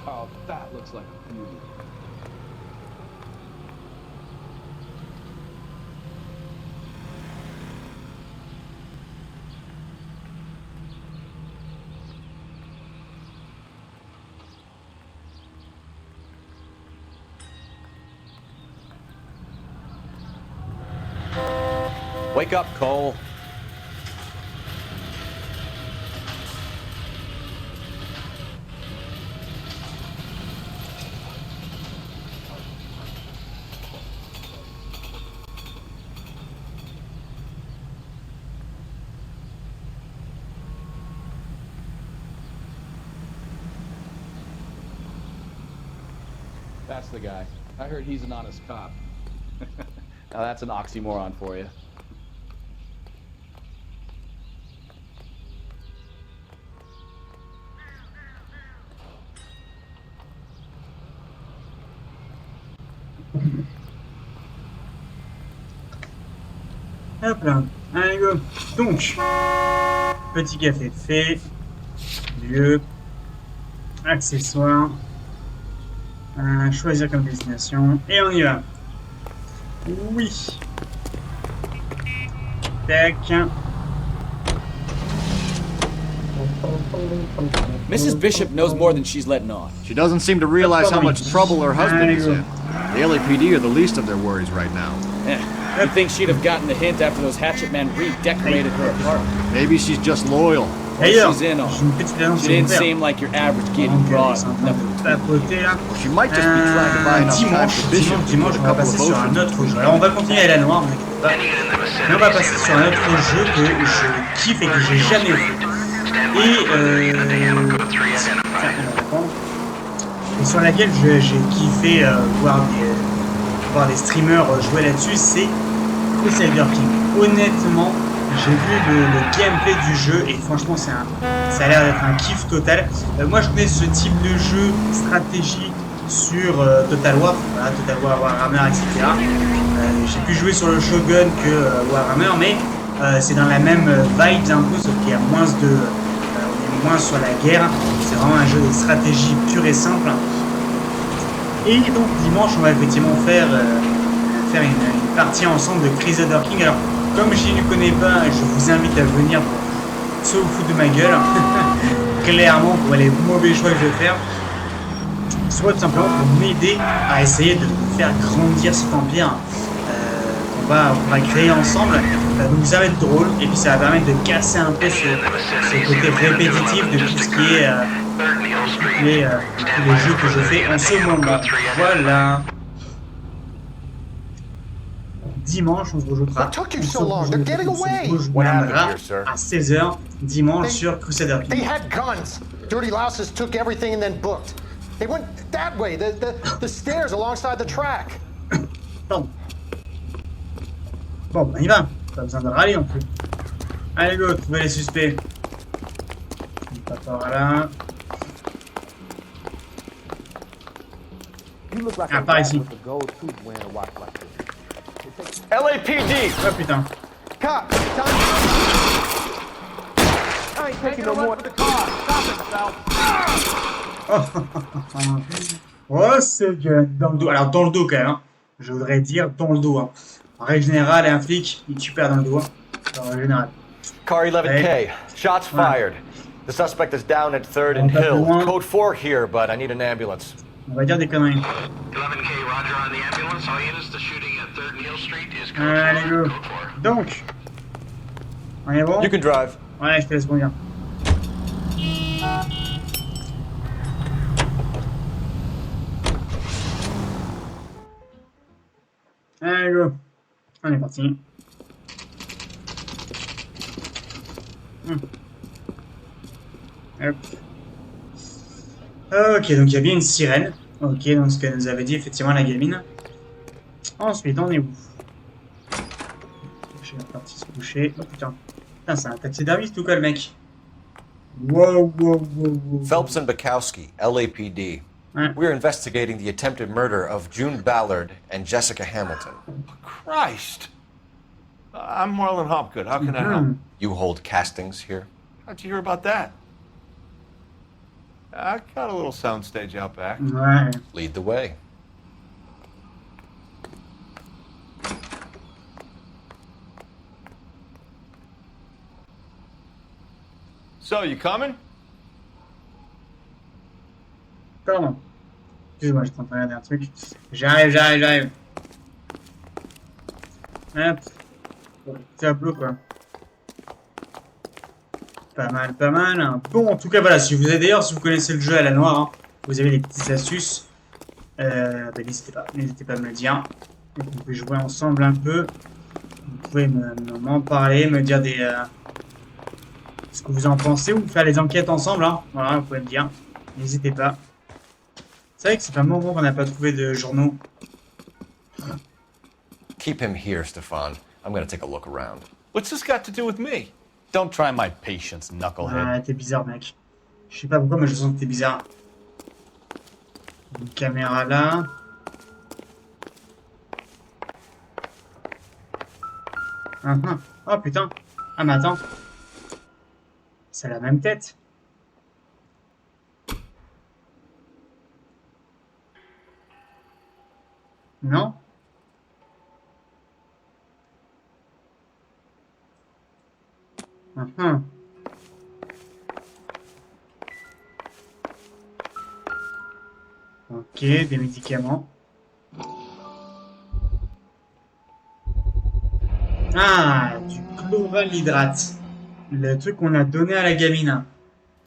Wow, that looks like a beauty. Wake up, Cole. That's the guy. I heard he's an honest cop. Now that's an oxymoron for you. Hop là, allez go. Donc, petit café fait, lieu, accessoires, choisir comme destination, et on y va. Oui. Tac. Mrs. Bishop knows more than she's letting on. She doesn't seem to realize how much trouble her husband is in. The LAPD are the least of their worries right now. You'd think she'd have gotten the hint after those hatchet men redecorated her apartment. Maybe she's just loyal. She's in on it. She didn't seem like your average giddy broad. She might just be trying to buy enough time for Bishop to put a couple of sur un autre jeu. Alors on va continuer à LA Noire, mais on va passer sur un autre jeu que je kiffe et que j'ai jamais vu. Et sur laquelle j'ai kiffé voir des streamers jouer là-dessus, c'est Crusader King. Honnêtement, j'ai vu le gameplay du jeu et franchement ça a l'air d'être un kiff total. Moi je connais ce type de jeu stratégie sur Total War, voilà, Total War, Warhammer, etc. J'ai pu jouer sur le Shogun que Warhammer, mais c'est dans la même vibe un peu, sauf qu'il y a moins on est moins sur la guerre. C'est vraiment un jeu de stratégie pur et simple. Et donc dimanche on va effectivement faire une partie ensemble de Crusader King. Alors comme je ne connais pas, je vous invite à venir pour se foutre de ma gueule, clairement pour les mauvais choix que je vais faire, soit tout simplement pour m'aider à essayer de faire grandir cet empire on va créer ensemble. Donc ça va être drôle et puis ça va permettre de casser un peu ce côté répétitif de tout ce qui est tous les jeux que je fais en ce moment. Voilà. Dimanche, on se rejoindra à 16h dimanche sur Crusader King. They had guns. Dirty louses took everything and then booked. They went that way, the stairs alongside the track. Pardon. Bon, on y va. Pas besoin de râler non plus. Allez, go, trouvez les suspects. Pas par là. Ah, par ici. LAPD! Oh putain. Cop! I ain't taking no more. Oh, c'est bien. Dans le dos. Alors, dans le dos quand même. Hein. Je voudrais dire dans le dos. Hein. En règle générale, un flic, il tue pas dans le dos. Hein. En règle générale. Car 11K. Shots fired. The suspect is down at 3rd and Hill. Code 4 here, but I need an ambulance. On va dire des conneries. 11K, roger on the ambulance. All units, the shooting at 3rd and Hill Street is code 4. Allez, go. Donc, on est bon? You can drive. Ouais, je te laisse conduire. Allez, go. On est parti. Hop. Ok, donc il y a bien une sirène. Ok, donc ce qu'elle nous avait dit effectivement la gamine. Ensuite, on est où? Je vais partir se coucher. Oh putain. Putain, c'est un taxidermiste ou quoi le mec? Wow, wow, wow, wow. Phelps and Bukowski, LAPD. We're investigating the attempted murder of June Ballard and Jessica Hamilton. Christ! I'm Marlon Hopgood. How can I help? You hold castings here? How'd you hear about that? I got a little soundstage out back. Ouais. Lead the way. So, you coming? Pardon. Excuse-moi, je suis en train de regarder un truc. J'arrive. Hop. Tableau, quoi. Pas mal. Hein. Bon, en tout cas, voilà. Si vous avez d'ailleurs, si vous connaissez le jeu à la noire, hein, vous avez des petites astuces. N'hésitez pas à me le dire. Donc, on peut jouer ensemble un peu. Vous pouvez m'en parler, me dire ce que vous en pensez ou faire les enquêtes ensemble. Hein. Voilà, vous pouvez me dire. N'hésitez pas. C'est vrai que c'est pas un moment qu'on n'a pas trouvé de journaux. Keep him here, Stefan. I'm gonna take a look around. What's this got to do with me? Don't try my patience, knucklehead. Ah, t'es bizarre, mec. Je sais pas pourquoi, mais je sens que t'es bizarre. Une caméra là. Oh putain. Ah, mais attends. C'est la même tête. Non? Ok, des médicaments. Ah, du chlorhydrate. Le truc qu'on a donné à la gamine.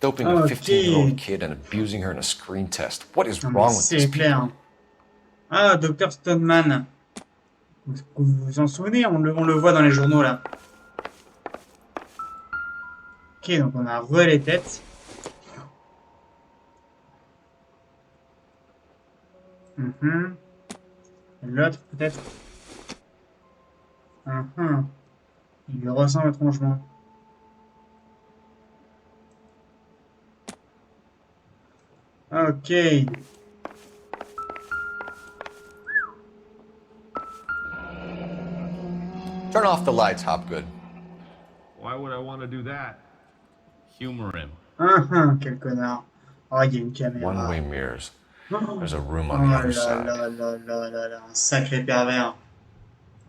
Doping a 15-year-old kid and abusing her in a screen test. What is wrong with this people? C'est clair. Ah, Dr Stoneman. Vous vous en souvenez, on le voit dans les journaux là. Ok, donc on a re les têtes. L'autre peut-être. Il lui ressemble étrangement. Ok. Turn off the lights, Hopgood. Why would I want to do that? Humor him. Quel connard. Oh, il y a une caméra. One-way mirrors. There's a room on the other side. Un sacré pervers.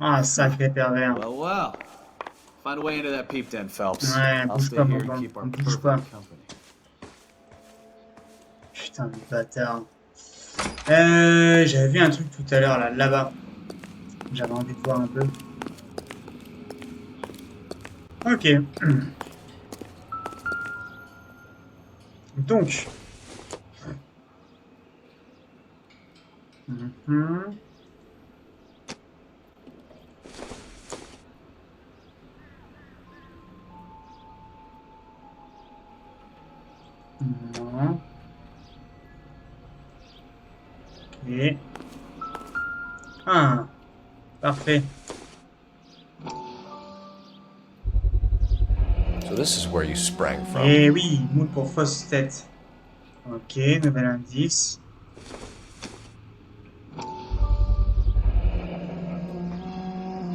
Ah, un sacré pervers. Well. Find a way into that peep den, Phelps. Ouais, I'll bouge stay pas, here mon and keep our bouge pas. perfect company. Putain, le bâtard. J'avais vu un truc tout à l'heure, là-bas. J'avais envie de voir un peu. Ok. Donc. Mhm. Non. Ok. Ah. Parfait. So this is where you sprang from. Eh oui, moule pour fausse tête. Ok, nouvel indice.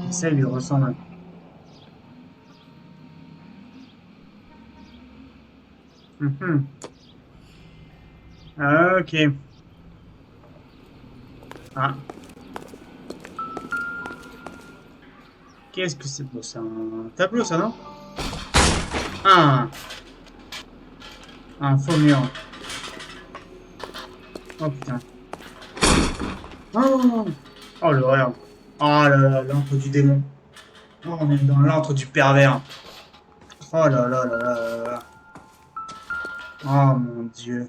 Et ça, il lui ressemble. Mhm. Ok. Ah. Qu'est-ce que c'est beau, ça? Un tableau, ça, non? Ah. Un faux mur. Oh putain. Oh, oh l'horreur. Oh là là, l'antre du démon. Oh, on est dans l'antre du pervers. Oh là là là là là là. Oh mon Dieu.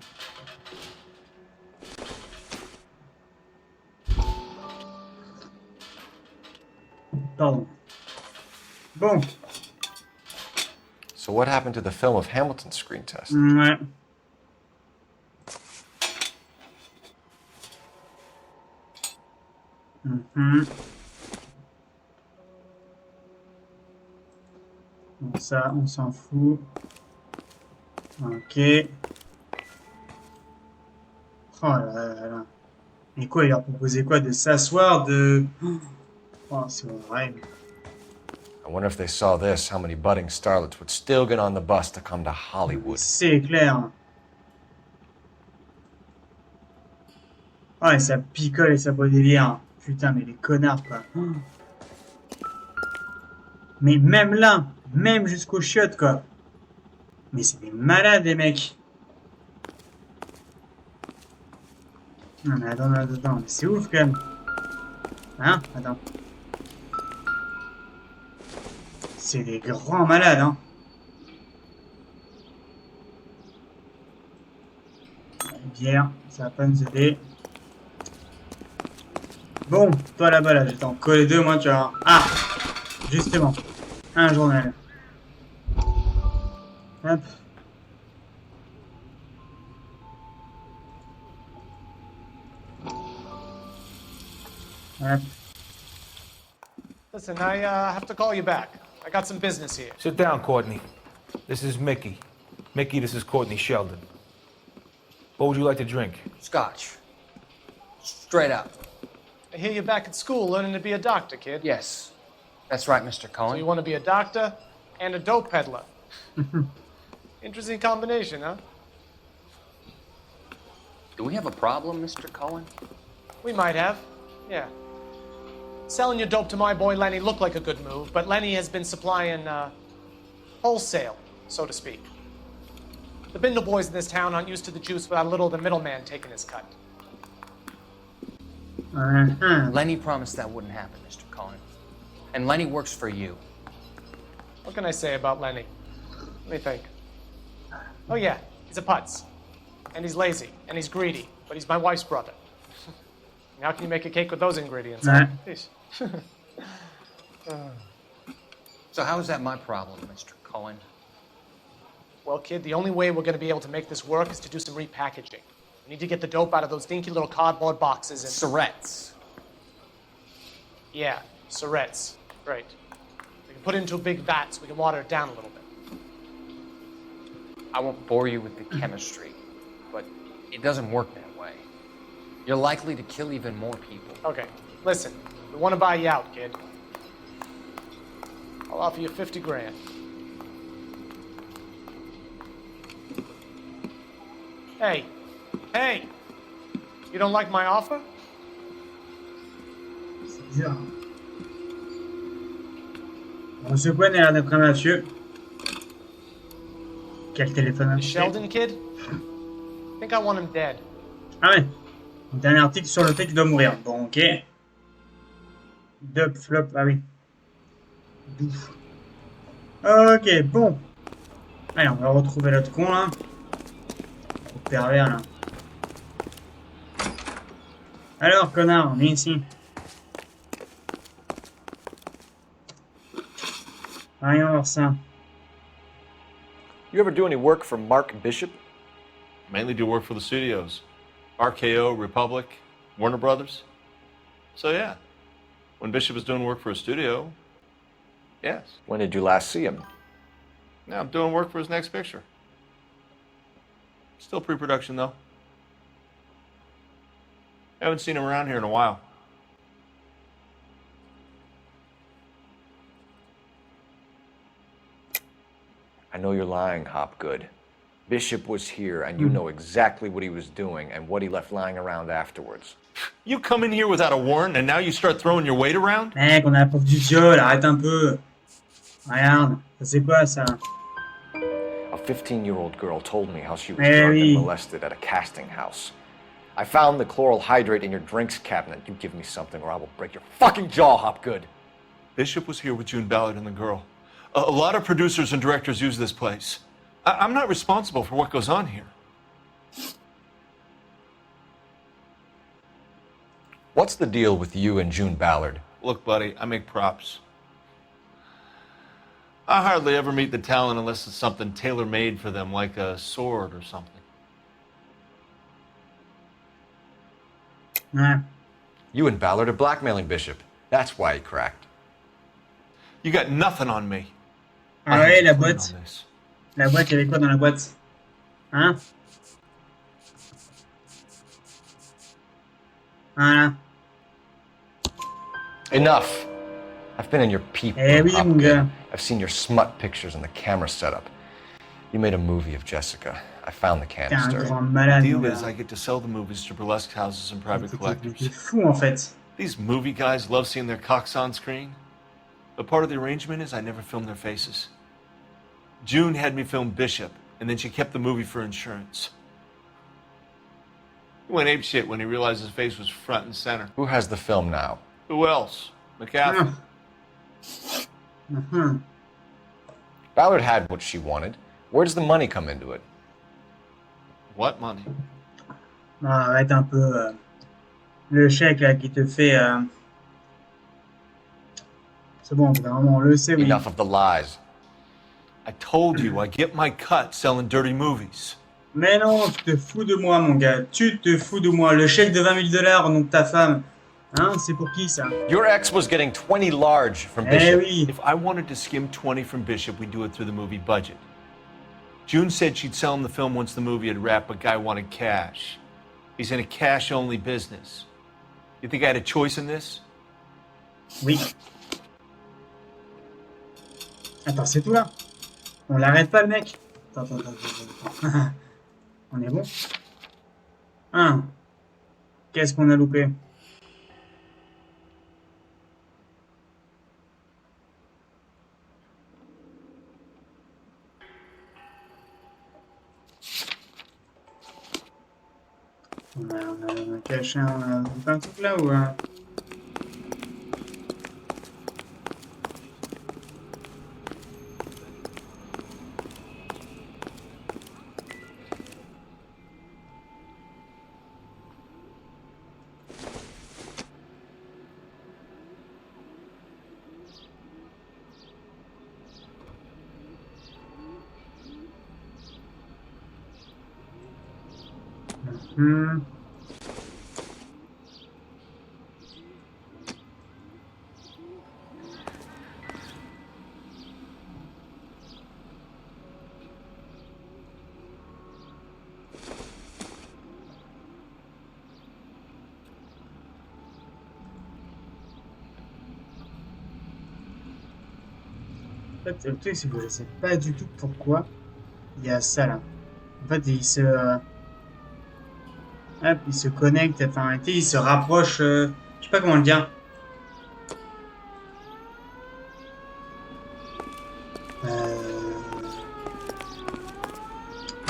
Pardon. Bon. So what happened to the film of Hamilton's screen test? Ouais. Mhm. Donc ça, on s'en fout. Ok. Oh là là là. Et quoi, il leur proposait quoi? De s'asseoir, de... Oh, c'est horrible. I wonder if they saw this, how many budding starlets would still get on the bus to come to Hollywood. C'est clair. Oh, et ça picole et ça boit des bières. Putain, mais les connards, quoi. Mais même là, même jusqu'aux chiottes, quoi. Mais c'est des malades, les mecs. Non, mais attends, mais c'est ouf, quand même. Hein? Attends. C'est des grands malades, hein. Bière, ça va pas nous aider. Bon, toi là-bas, là, je vais t'en coller deux, moi, tu vois. Ah! Justement. Un journal. Hop. Hop. Listen, I have to call you back. I got some business here. Sit down, Courtney. This is Mickey. Mickey, this is Courtney Sheldon. What would you like to drink? Scotch. Straight up. I hear you're back at school learning to be a doctor, kid. Yes. That's right, Mr. Cohen. So you want to be a doctor and a dope peddler. Interesting combination, huh? Do we have a problem, Mr. Cohen? We might have, yeah. Selling your dope to my boy Lenny looked like a good move, but Lenny has been supplying, wholesale, so to speak. The Bindle boys in this town aren't used to the juice without a little of the middleman taking his cut. Lenny promised that wouldn't happen, Mr. Cohen. And Lenny works for you. What can I say about Lenny? Let me think. Oh yeah, he's a putz. And he's lazy, and he's greedy, but he's my wife's brother. How can you make a cake with those ingredients? Huh? So how is that my problem, Mr. Cohen? Well, kid, the only way we're going to be able to make this work is to do some repackaging. We need to get the dope out of those dinky little cardboard boxes and... Surrettes. Yeah, surrettes. Right. We can put it into a big vat so we can water it down a little bit. I won't bore you with the chemistry, but it doesn't work that way. You're likely to kill even more people. Okay, listen. We want to buy you out, kid. I'll offer you 50 grand. Hey, hey! You don't like my offer? C'est bizarre. Bon, ce coin a l'air d'être un mafieux. Quel téléphone à Sheldon, kid? I think I want him dead. Ah ouais. Dernier article sur le fait qu'il doit mourir. Bon, ok. Dub, flop, ah oui. Douf. Ok, bon. Allez, on va retrouver l'autre con, là. Au pervers, là. Alors, connard, on est ici. Voyons voir ça. You ever do any work for Mark Bishop? Mainly do work for the studios. RKO, Republic, Warner Brothers. So yeah, when Bishop was doing work for a studio, yes. When did you last see him? Now I'm doing work for his next picture. Still pre-production though. Haven't seen him around here in a while. I know you're lying, Hopgood. Bishop was here, and you know exactly what he was doing and what he left lying around afterwards. You come in here without a warrant, and now you start throwing your weight around? Mec, on a la preuve du viol, arrête un peu. Regarde, c'est quoi ça? A 15-year-old girl told me how she was drugged and molested at a casting house. I found the chloral hydrate in your drinks cabinet. You give me something or I will break your fucking jaw, Hopgood. Bishop was here with June Ballard and the girl. A lot of producers and directors use this place. I'm not responsible for what goes on here. What's the deal with you and June Ballard? Look, buddy, I make props. I hardly ever meet the talent unless it's something tailor-made for them, like a sword or something. You and Ballard are blackmailing Bishop. That's why he cracked. You got nothing on me. Ah ouais, la boîte. La boîte, il y avait quoi dans la boîte? Hein? Voilà. Enough. I've been in your peep room, Hopgood. I've seen your smut pictures and the camera setup. You made a movie of Jessica. I found the canister. The deal is I get to sell the movies to burlesque houses and private collectors. Fou, en fait. These movie guys love seeing their cocks on screen. But part of the arrangement is I never film their faces. June had me film Bishop, and then she kept the movie for insurance. He went apeshit when he realized his face was front and center. Who has the film now? Who else? McCaffrey. Ballard had what she wanted. Where does the money come into it? What money? Ah, arrête un peu. Le chèque là qui te fait. C'est bon, vraiment, on le sait, oui. Enough of the lies. I told you, I get my cut selling dirty movies. Mais non, tu te fous de moi, mon gars. Tu te fous de moi. Le chèque de $20 000 au nom de ta femme. Hein, c'est pour qui, ça? Your ex was getting 20 large from Bishop. Oui. If I wanted to skim 20 from Bishop, we'd do it through the movie budget. June said she'd sell him the film once the movie had wrapped, but Guy wanted cash. He's in a cash-only business. You think I had a choice in this? Oui. Attends, c'est tout là? On l'arrête pas, le mec? Attends. On est bon? Hein? Qu'est-ce qu'on a loupé? On a caché un truc là ou... En fait, le truc, c'est que je sais pas du tout pourquoi il y a ça là. En fait, il se... Hop, il se connecte, enfin, il se rapproche... je sais pas comment le dire. Il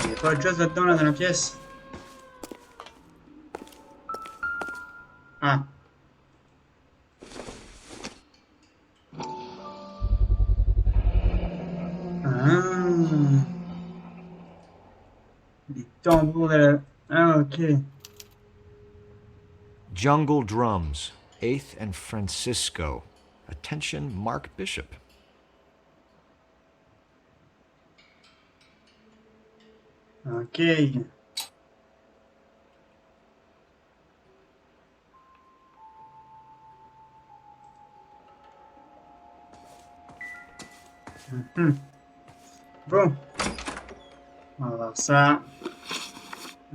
y a pas autre chose là-dedans, là, dans la pièce? Ah. tambour de la... Ah, ok. Jungle Drums, 8th and Francisco. Attention, Mark Bishop. Ok. Bon. On va voir ça.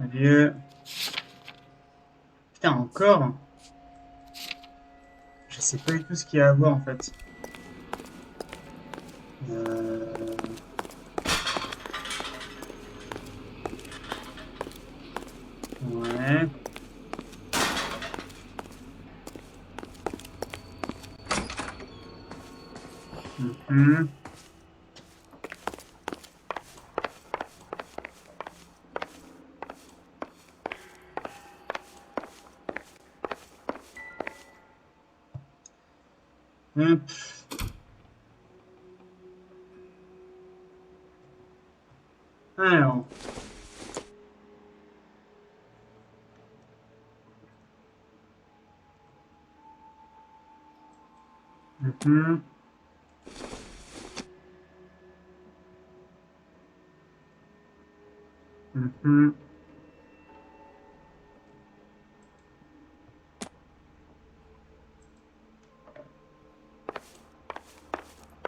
Adieu. Putain, encore. Je sais pas du tout ce qu'il y a à voir en fait. Ouais. Hop. Alors.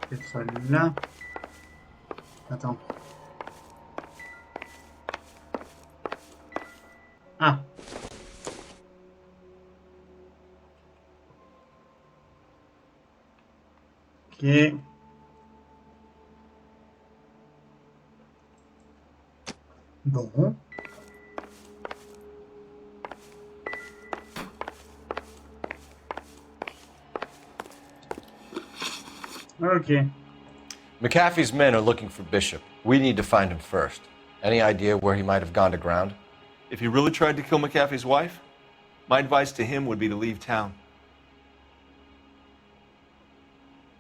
Peut-être là. Attends. Ah. Ok. Bon. Okay. McAfee's men are looking for Bishop. We need to find him first. Any idea where he might have gone to ground? If he really tried to kill McAfee's wife, my advice to him would be to leave town.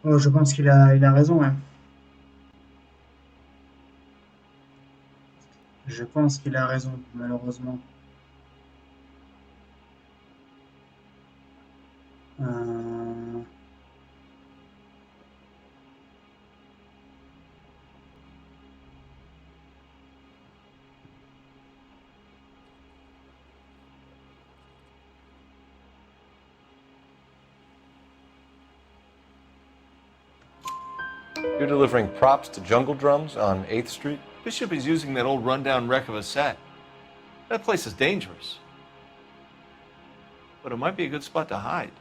Oh, je pense qu'il a raison, hein. Je pense qu'il a raison, malheureusement. You're delivering props to Jungle Drums on 8th Street? Bishop is using that old rundown wreck of a set. That place is dangerous. But it might be a good spot to hide.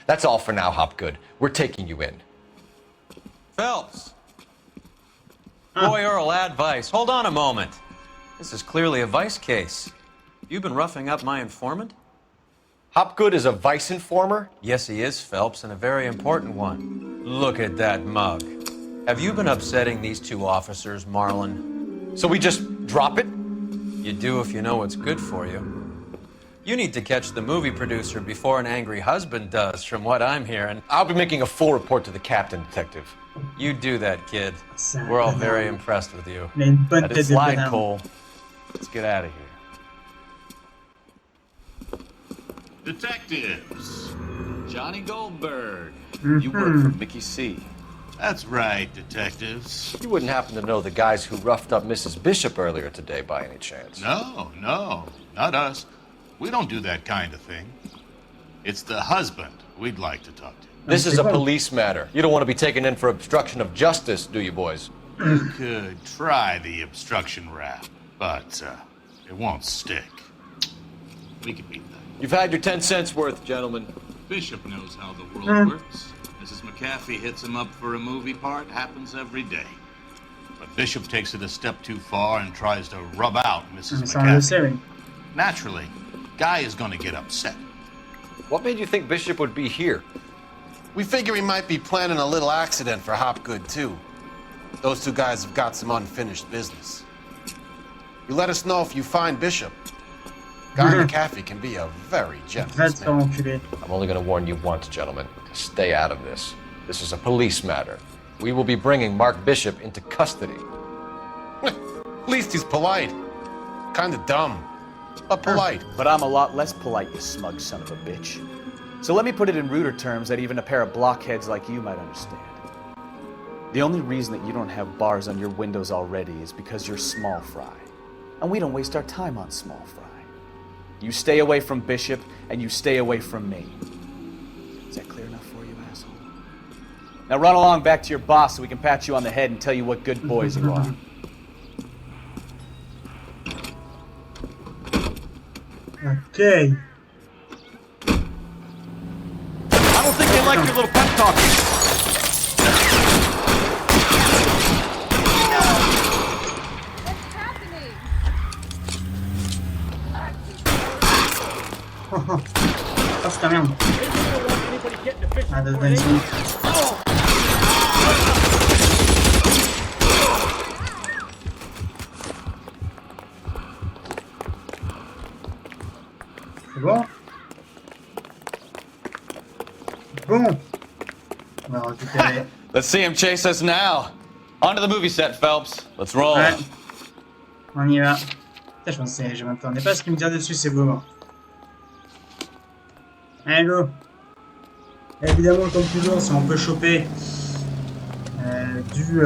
That's all for now, Hopgood. We're taking you in. Phelps! Boy Earl advice. Hold on a moment. This is clearly a vice case. You've been roughing up my informant? Hopgood is a vice informer? Yes, he is, Phelps, and a very important one. Look at that mug. Have you been upsetting these two officers, Marlon? So we just drop it? You do if you know what's good for you. You need to catch the movie producer before an angry husband does, from what I'm hearing. I'll be making a full report to the captain, Detective. You do that, kid. We're all very impressed with you. Let it slide, Cole. Let's get out of here. Detectives. Johnny Goldberg. You work for Mickey C. That's right, detectives. You wouldn't happen to know the guys who roughed up Mrs. Bishop earlier today by any chance? No, not us. We don't do that kind of thing. It's the husband we'd like to talk to. This is a police matter. You don't want to be taken in for obstruction of justice, do you, boys? You could try the obstruction rap, but it won't stick. We can beat that. You've had your 10 cents worth, gentlemen. Bishop knows how the world works. Mrs. McAfee hits him up for a movie part, happens every day. But Bishop takes it a step too far and tries to rub out Mrs. McAfee. Naturally, Guy is going to get upset. What made you think Bishop would be here? We figure he might be planning a little accident for Hopgood, too. Those two guys have got some unfinished business. You let us know if you find Bishop. Guy McAfee can be a very generous man. I'm only going to warn you once, gentlemen. Stay out of this. This is a police matter. We will be bringing Mark Bishop into custody. At least he's polite. Kinda dumb, but polite. But I'm a lot less polite, you smug son of a bitch. So let me put it in ruder terms that even a pair of blockheads like you might understand. The only reason that you don't have bars on your windows already is because you're small fry. And we don't waste our time on small fry. You stay away from Bishop, and you stay away from me. Is that clear enough for you, asshole? Now run along back to your boss so we can pat you on the head and tell you what good boys you are. Okay. I don't think they like your little pep talk. Oh putain merde. Ah, donne une seconde. C'est bon? Bon. On va récupérer. Let's see him chase us now. On to the movie set, Phelps. Let's roll. Ouais. On y va. Putain, je pensais, je m'attendais pas à ce qu'il me tire dessus, c'est beau. Allez, go. Évidemment, comme toujours, si on peut choper du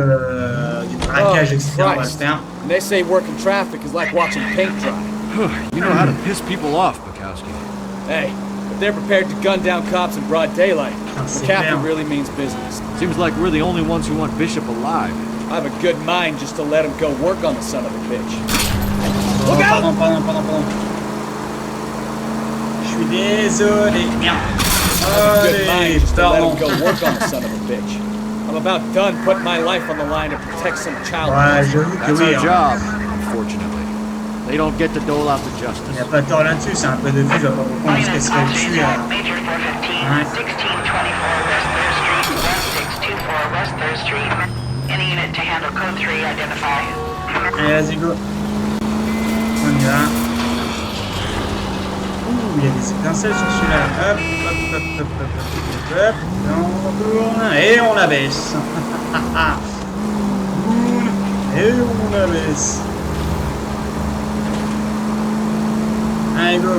braquage, etc., on va le faire. And they say working traffic is like watching paint dry. You know how to piss people off, Bukowski. Hey, if they're prepared to gun down cops in broad daylight, McCaffrey really means business. Seems like we're the only ones who want Bishop alive. I have a good mind just to let him go work on the son of a bitch. Oh, Look out! Pardon. Je suis désolé. Merde. Allez, pardon. Go work on the son of a bitch. I'm about done putting my life on the line to protect some child. Ouais, j'avoue que That's oui. our job, unfortunately. They don't get to dole out the justice. Il n'y a pas de tort là-dessus, c'est un peu de vue, je vois pas pourquoi on se casserait dessus. Major 415, 1624 West 3rd Street, 1624 West 3rd Street. Any unit to handle code 3, identify. Allez, vas-y, go. On y va. Ouh, il y a des étincelles sur celui-là. Hop. On tourne. Et on la baisse. Et on la baisse. Allez, go.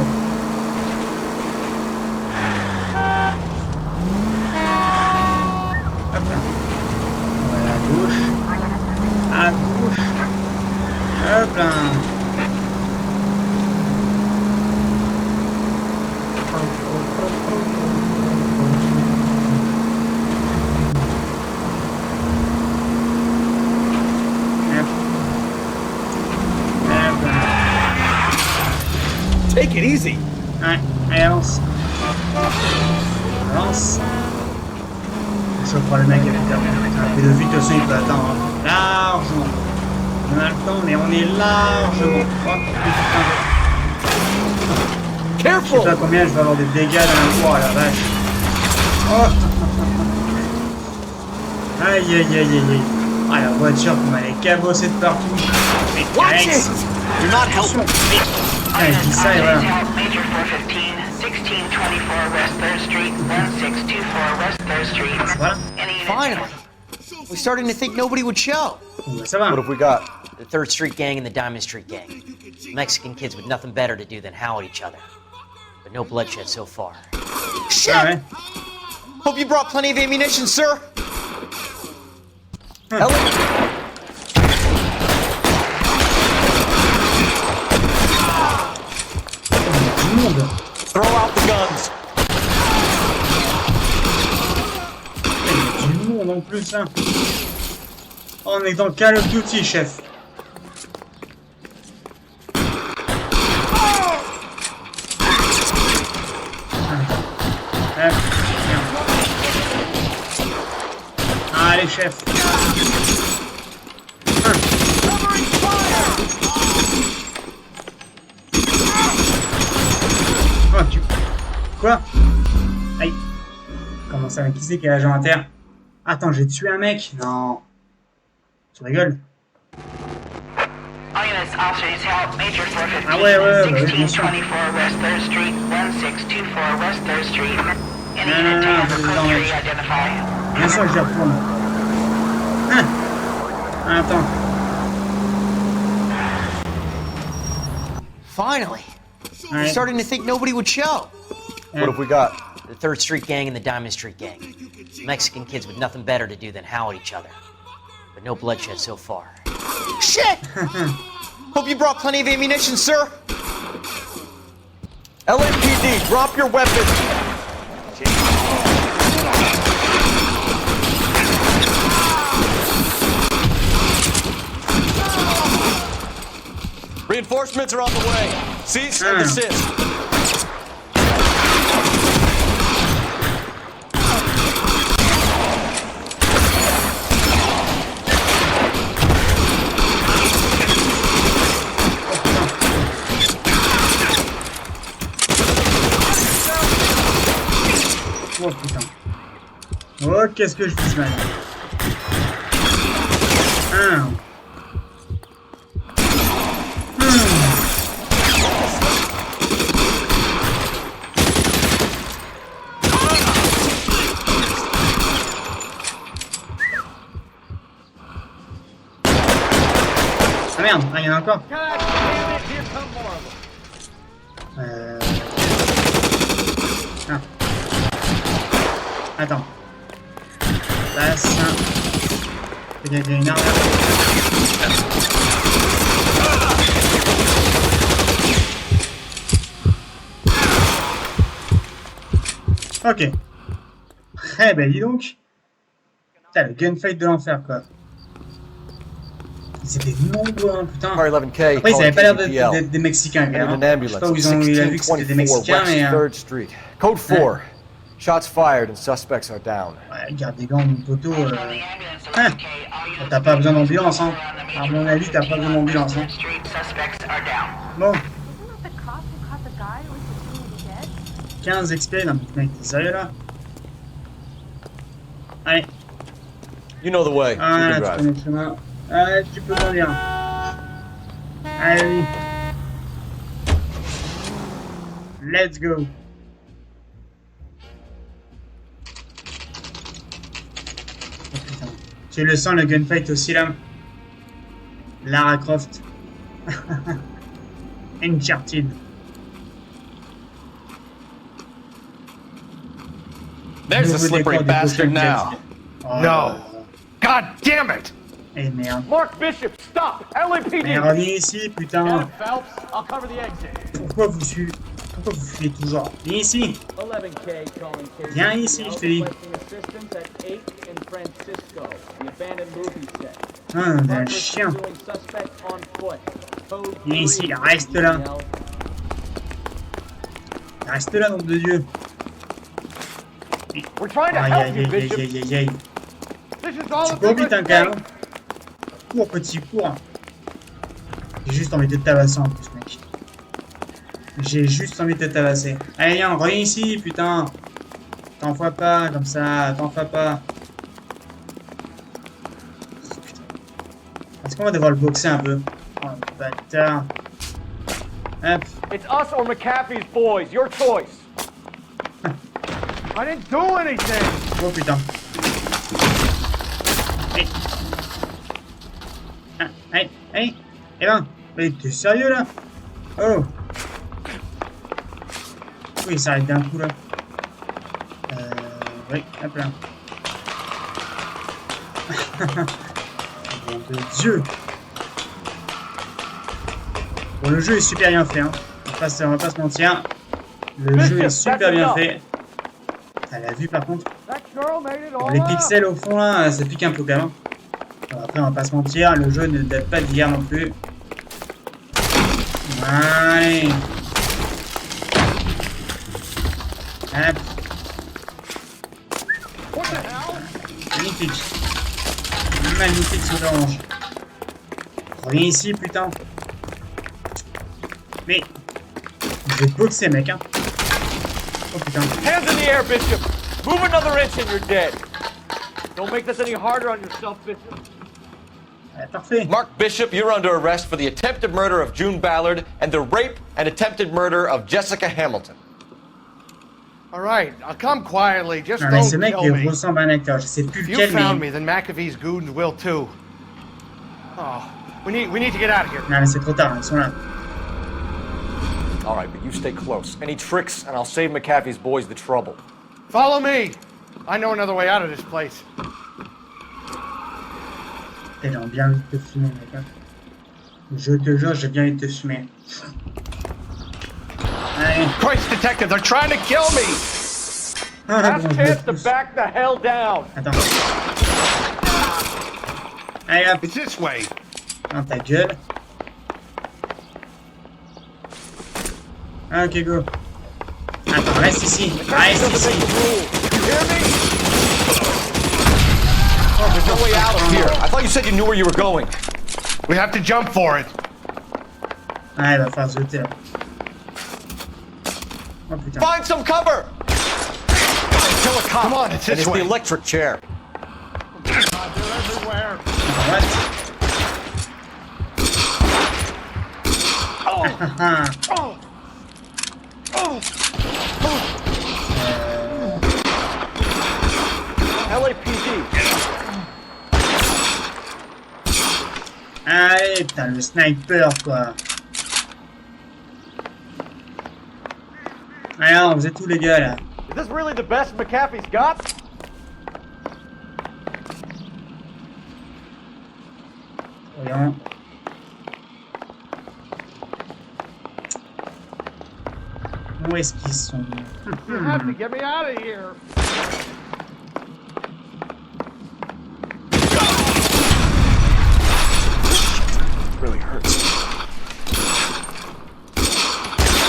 Hop là. Voilà, à gauche. À gauche. Hop là. Take it easy. Ouais, allez, avance. Avance. Je crois le mec avec un pédophile, de toute façon il peut attendre largement. On a le temps, mais on est largement. Oh, putain. Careful. Je sais pas combien je vais avoir des dégâts dans la voie, la vache. Oh. Aïe. Ah, la voiture, on va les cabosser de partout. Mais Alex, you're not helping. Ah, je dis ça et voilà. Major 415, 1624 West 3rd Street, 1624 West 3rd Street. Voilà. Finally. We're starting to think nobody would show. Ça va. What have we got? The 3rd Street gang and the Diamond Street gang. Mexican kids with nothing better to do than howl at each other. But no bloodshed so far. Shit! Ah, ouais. Hope you brought plenty of ammunition, sir. Throw out the guns. Il y a du monde en plus là. Oh, on est dans Call of Duty, chef. Allez, chef. Oh, tu... Quoi? Aïe. Comment ça? Qui c'est qui est agent à terre? Attends, j'ai tué un mec? Non. Tu rigoles? All units, officers, help. Major 415, Ah ouais, bien sûr. 1624 West 3rd Street, 1624 West 3rd Street. Any Non, unit to handle non, code non, 3, identify. Bien sûr que j'y retourne. Attends. Finally. I'm starting to think nobody would show. What have we got? The 3rd Street Gang and the Diamond Street Gang. Mexican kids with nothing better to do than howl at each other. But no bloodshed so far. Shit! Hope you brought plenty of ammunition, sir. LAPD, drop your weapons! Reinforcements are on the way. Cease and desist. Oh putain. Oh, qu'est-ce que je fais mal. Ah merde, il y en a encore. Ah. Attends. Passe. Il y a une arme là. Ok. Eh ben dis donc. Putain, le gunfight de l'enfer quoi. C'était nombreux, hein, putain. Après, ils avaient pas l'air d'être des Mexicains, quand même. Hein. Je sais pas où il a vu que c'était des Mexicains, mais... Code 4. Shots fired and suspects are down. Ouais, garde des gants, mon poteau. Hein. T'as pas besoin d'ambulance, hein. À mon avis, t'as pas besoin d'ambulance, hein. Bon. 15 XP, non mais mec, t'es sérieux là? Allez. You know the way. Ah, tu connais le chemin. Allez, tu peux conduire. Allez. Let's go. Oh, putain. Tu le sens le gunfight aussi là? Lara Croft. Uncharted. There's a slippery bastard now. Oh. No. God damn it! Eh merde. Mark Bishop, stop! LAPD! Mais reviens ici, putain. Phelps, I'll cover the exit. Pourquoi vous fuyez toujours? Viens ici. Viens ici, je te dis. Ah, un chien. Viens ici, reste là. Reste là, nom de Dieu. Aïe, aïe, aïe, aïe, aïe, aïe. Tu cours vite, hein, quand même. Cours, petit, cours. J'ai juste envie de te tabasser en plus, mec. J'ai juste envie de te tabasser. Allez, viens, reviens ici, putain. T'en fais pas, comme ça, t'en fais pas. Putain. Est-ce qu'on va devoir le boxer un peu? Oh, bâtard. Hop. It's us or McAfee's boys, your choice. I didn't do anything. Oh putain. Hey. Ah, hey, hey. Eh ben, mais t'es sérieux là? Oh. Oui, il s'arrête d'un coup là. Oui, hop là. Mon Dieu. Bon, le jeu est super bien fait, hein. On va pas se mentir. Le jeu est super bien fait. T'as la vue par contre. Bon, les pixels au fond là, ça pique un peu quand même. Alors, après, on va pas se mentir, le jeu ne date pas d'hier non plus. Allez. Hop. Magnifique. Magnifique ce orange. Reviens ici, putain. Mais. Je vais boxer, mec, hein. Oh putain. Hands in the air, Bishop. Move another inch and you're dead. Don't make this any harder on yourself, Bishop. Parfait. Mark Bishop, you're under arrest for the attempted murder of June Ballard and the rape and attempted murder of Jessica Hamilton. All right, I'll come quietly. Just non, mais ce don't mec kill me. ressemble à un acteur. Je sais plus If you lequel, found mais... me, then McAfee's goons will too. Oh, we need to get out of here. Non, mais c'est trop tard. Ils sont là. All right, but you stay close. Any tricks, and I'll save McAfee's boys the trouble. Follow me. I know another way out of this place. J'ai bien envie de te fumer, mec. Hein. Je te jure, j'ai bien envie de te fumer. Allez. Christ, detective, they're trying to kill me. Last chance to back the hell down. Attends. Allez hop. It's this way. Dans ta gueule. Ok, go. Attends, reste ici. Reste ici. Oh, there's no way out of here. I thought you said you knew where you were going. We have to jump for it. Ah, il va falloir sauter là. Oh putain. Find some cover. Kill a cop. Come on, it's this way. The electric chair. God, they're everywhere. What? Oh. LAPD. Allez, putain, le sniper, quoi. Allez, on vous êtes tous les gars, là. Is this really the best McAfee's got? Voyons. Où est-ce qu'ils sont? You have to get me out of here. Really hurts.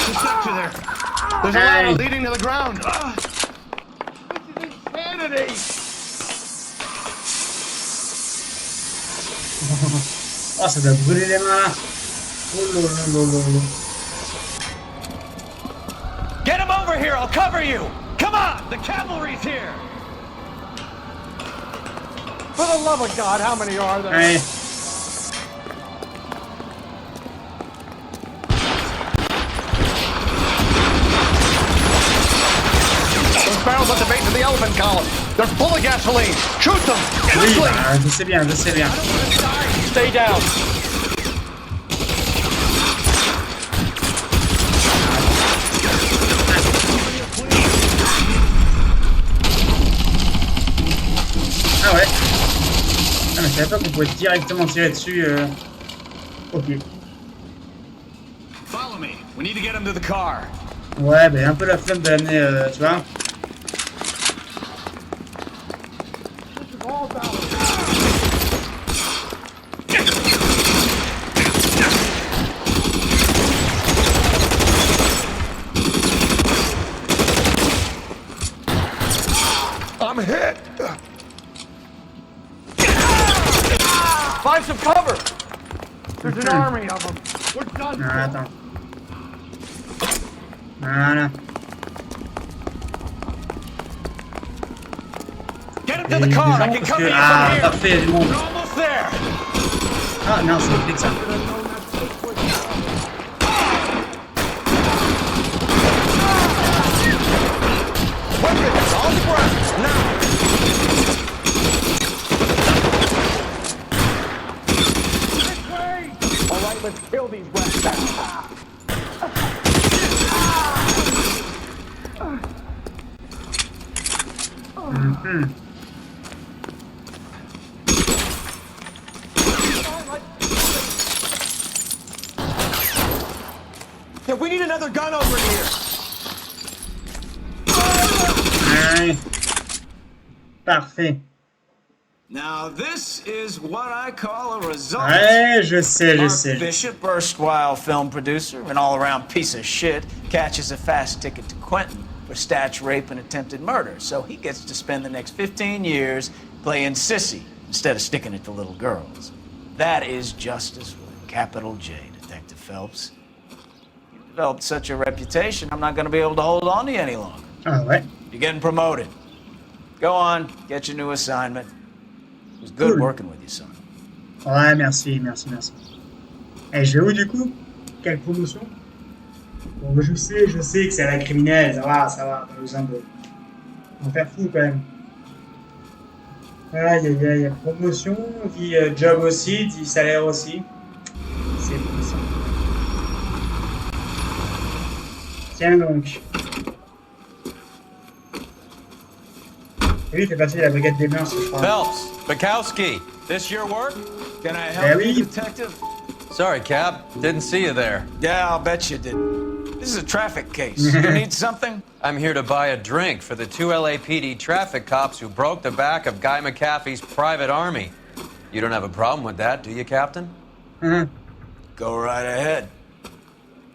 Detective there. There's a ladder leading to the ground. This is insanity. Oh, ça doit brûler les mains. Oh lolo. Get him over here, I'll cover you! Come on, the cavalry's here! For the love of God, how many are there? Allez. Those barrels at the base of the elephant column. They're full of gasoline. Shoot them! Oui, bah, je sais bien. Stay down. Ah ouais. Ah mais je savais pas qu'on pouvait directement tirer dessus. Ok. Follow me. We need to get him to the car. Ouais, bah un peu la flemme de l'amener, tu vois. I'm hit. Find some cover. There's an army of them. We're done. Non, attends. Voilà. Get him to the car. I can cover you from here. Parfait, il y a du monde. We're almost there. Ah non, c'est vite ça. Weapons on the ground. Now. All right, let's kill these rats. Yeah, we need another gun over here. Allez. Parfait. Now this is what I call a result. Ouais, je sais. Mark Bishop, erstwhile film producer, an all-around piece of shit, catches a fast ticket to Quentin for statch rape and attempted murder. So he gets to spend the next 15 years playing sissy instead of sticking it to little girls. That is justice with a capital J, Detective Phelps. You've developed such a reputation, I'm not going to be able to hold on to you any longer. Ah ouais. You're getting promoted. Go on, get your new assignment. It was good working with you, son. Ouais, merci. Et je vais où du coup? Quelle promotion? Bon, je sais que c'est à la criminelle, ça va, pas besoin de m'en faire fou quand même. Aïe, promotion, dit job aussi, dit salaire aussi. C'est bon ça. Tiens donc. Lui, il fait partie de la brigade des mœurs, je crois. Phelps, Bukowski, this your work? Can I help oui. you, detective? Sorry, Cap. Didn't see you there. Yeah, I'll bet you didn't. This is a traffic case. You need something? I'm here to buy a drink for the 2 LAPD traffic cops who broke the back of Guy McAfee's private army. You don't have a problem with that, do you, Captain? Go right ahead.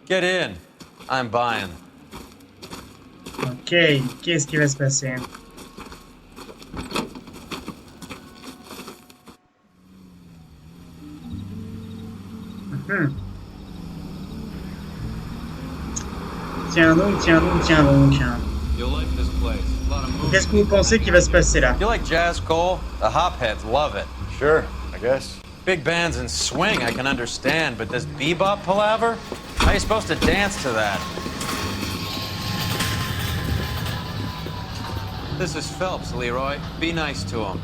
Get in. I'm buying. Ok, qu'est-ce qui va se passer? Tiens donc, tiens donc, tiens donc. Qu'est-ce que vous pensez qui va se passer là? You like jazz, Cole? The hopheads love it. Sure, I guess. Big bands and swing I can understand, but this bebop palaver? How are you supposed to dance to that? This is Phelps, Leroy. Be nice to him.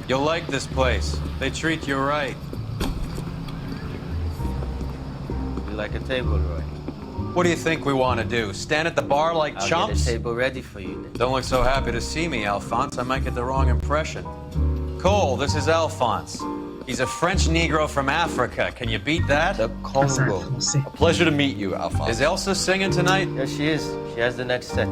You'll like this place. They treat you right. You like a table, Roy? What do you think we want to do? Stand at the bar like I'll chumps? get a table ready for you then. Don't look so happy to see me, Alphonse. I might get the wrong impression. Cole, this is Alphonse. He's a French Negro from Africa. Can you beat that? The Congo. A pleasure to meet you, Alphonse. Is Elsa singing tonight? Yes, she is. She has the next set.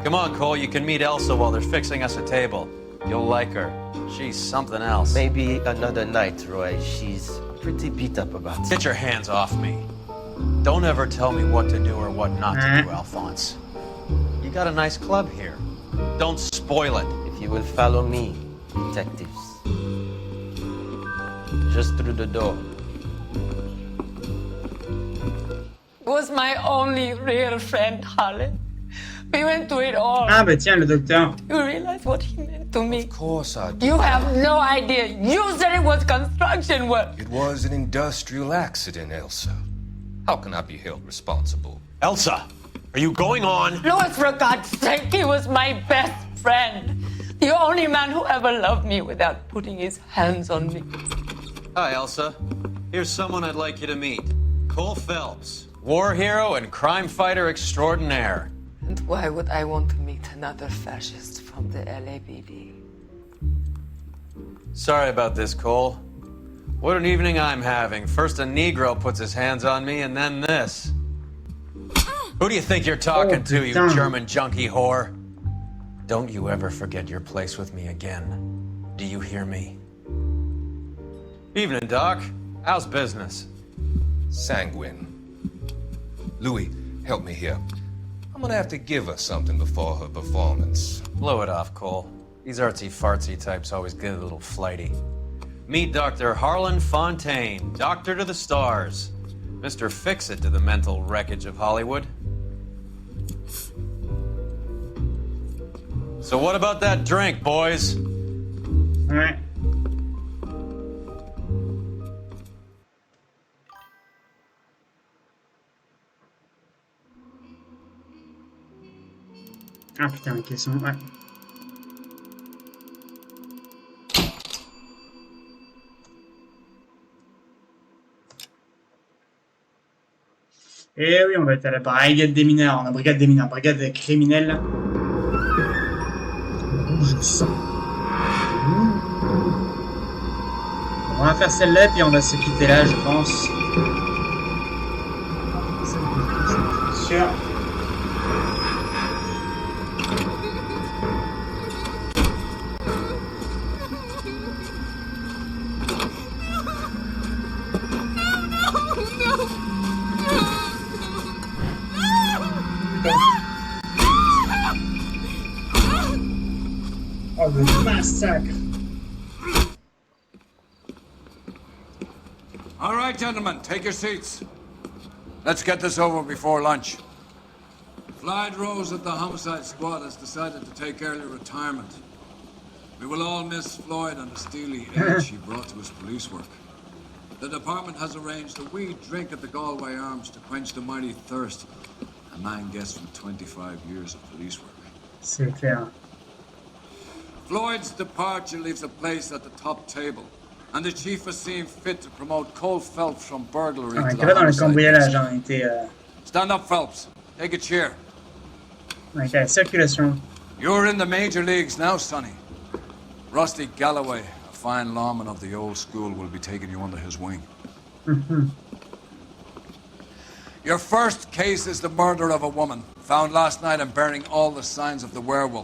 Come on, Cole. You can meet Elsa while they're fixing us a table. You'll like her. She's something else. Maybe another night, Roy. She's pretty beat up about it. Get your hands off me. Don't ever tell me what to do or what not to do, Alphonse. You got a nice club here. Don't spoil it. If you will follow me, detectives. Just through the door. Was my only real friend, Harlan. We went through it all. Ah bah tiens, le docteur. You realize what he meant to me? Of course I do. You have no idea. You said it was construction work. It was an industrial accident, Elsa. How can I be held responsible? Elsa, are you going on? Louis, for God's sake, he was my best friend. The only man who ever loved me without putting his hands on me. Hi, Elsa. Here's someone I'd like you to meet. Cole Phelps, war hero and crime fighter extraordinaire. And why would I want to meet another fascist from the LAPD? Sorry about this, Cole. What an evening I'm having. First a Negro puts his hands on me, and then this. Who do you think you're talking to, you German junkie whore? Don't you ever forget your place with me again. Do you hear me? Evening, Doc. How's business? Sanguine. Louis, help me here. I'm gonna have to give her something before her performance. Blow it off, Cole. These artsy-fartsy types always get a little flighty. Meet Dr. Harlan Fontaine, doctor to the stars. Mr. Fix-It to the mental wreckage of Hollywood. So what about that drink, boys? All right. Ah putain, question, ouais. Et oui, on va être à la brigade des mineurs, la brigade des mineurs, brigade des criminels. Rouge sang. On va faire celle-là, puis on va se quitter là, je pense. C'est sûr. Oh, le massacre. All right, gentlemen, take your seats. Let's get this over before lunch. Clyde Rose at the homicide squad has decided to take early retirement. We will all miss Floyd and the steely edge he brought to his police work. The department has arranged a wee drink at the Galway Arms to quench the mighty thirst a man gets from 25 years of police work. C'est clair. Floyd's departure leaves a place at the top table, and the chief has seen fit to promote Cole Phelps from burglary Ah, to il était pas dans le homicide. cambriolage, hein, il était... Stand up, Phelps. Take a chair. Ok, circulation. You're in the major leagues now, Sonny. Rusty Galloway, a fine lawman of the old school, will be taking you under his wing. Your first case is the murder of a woman, found last night and bearing all the signs of the werewolf.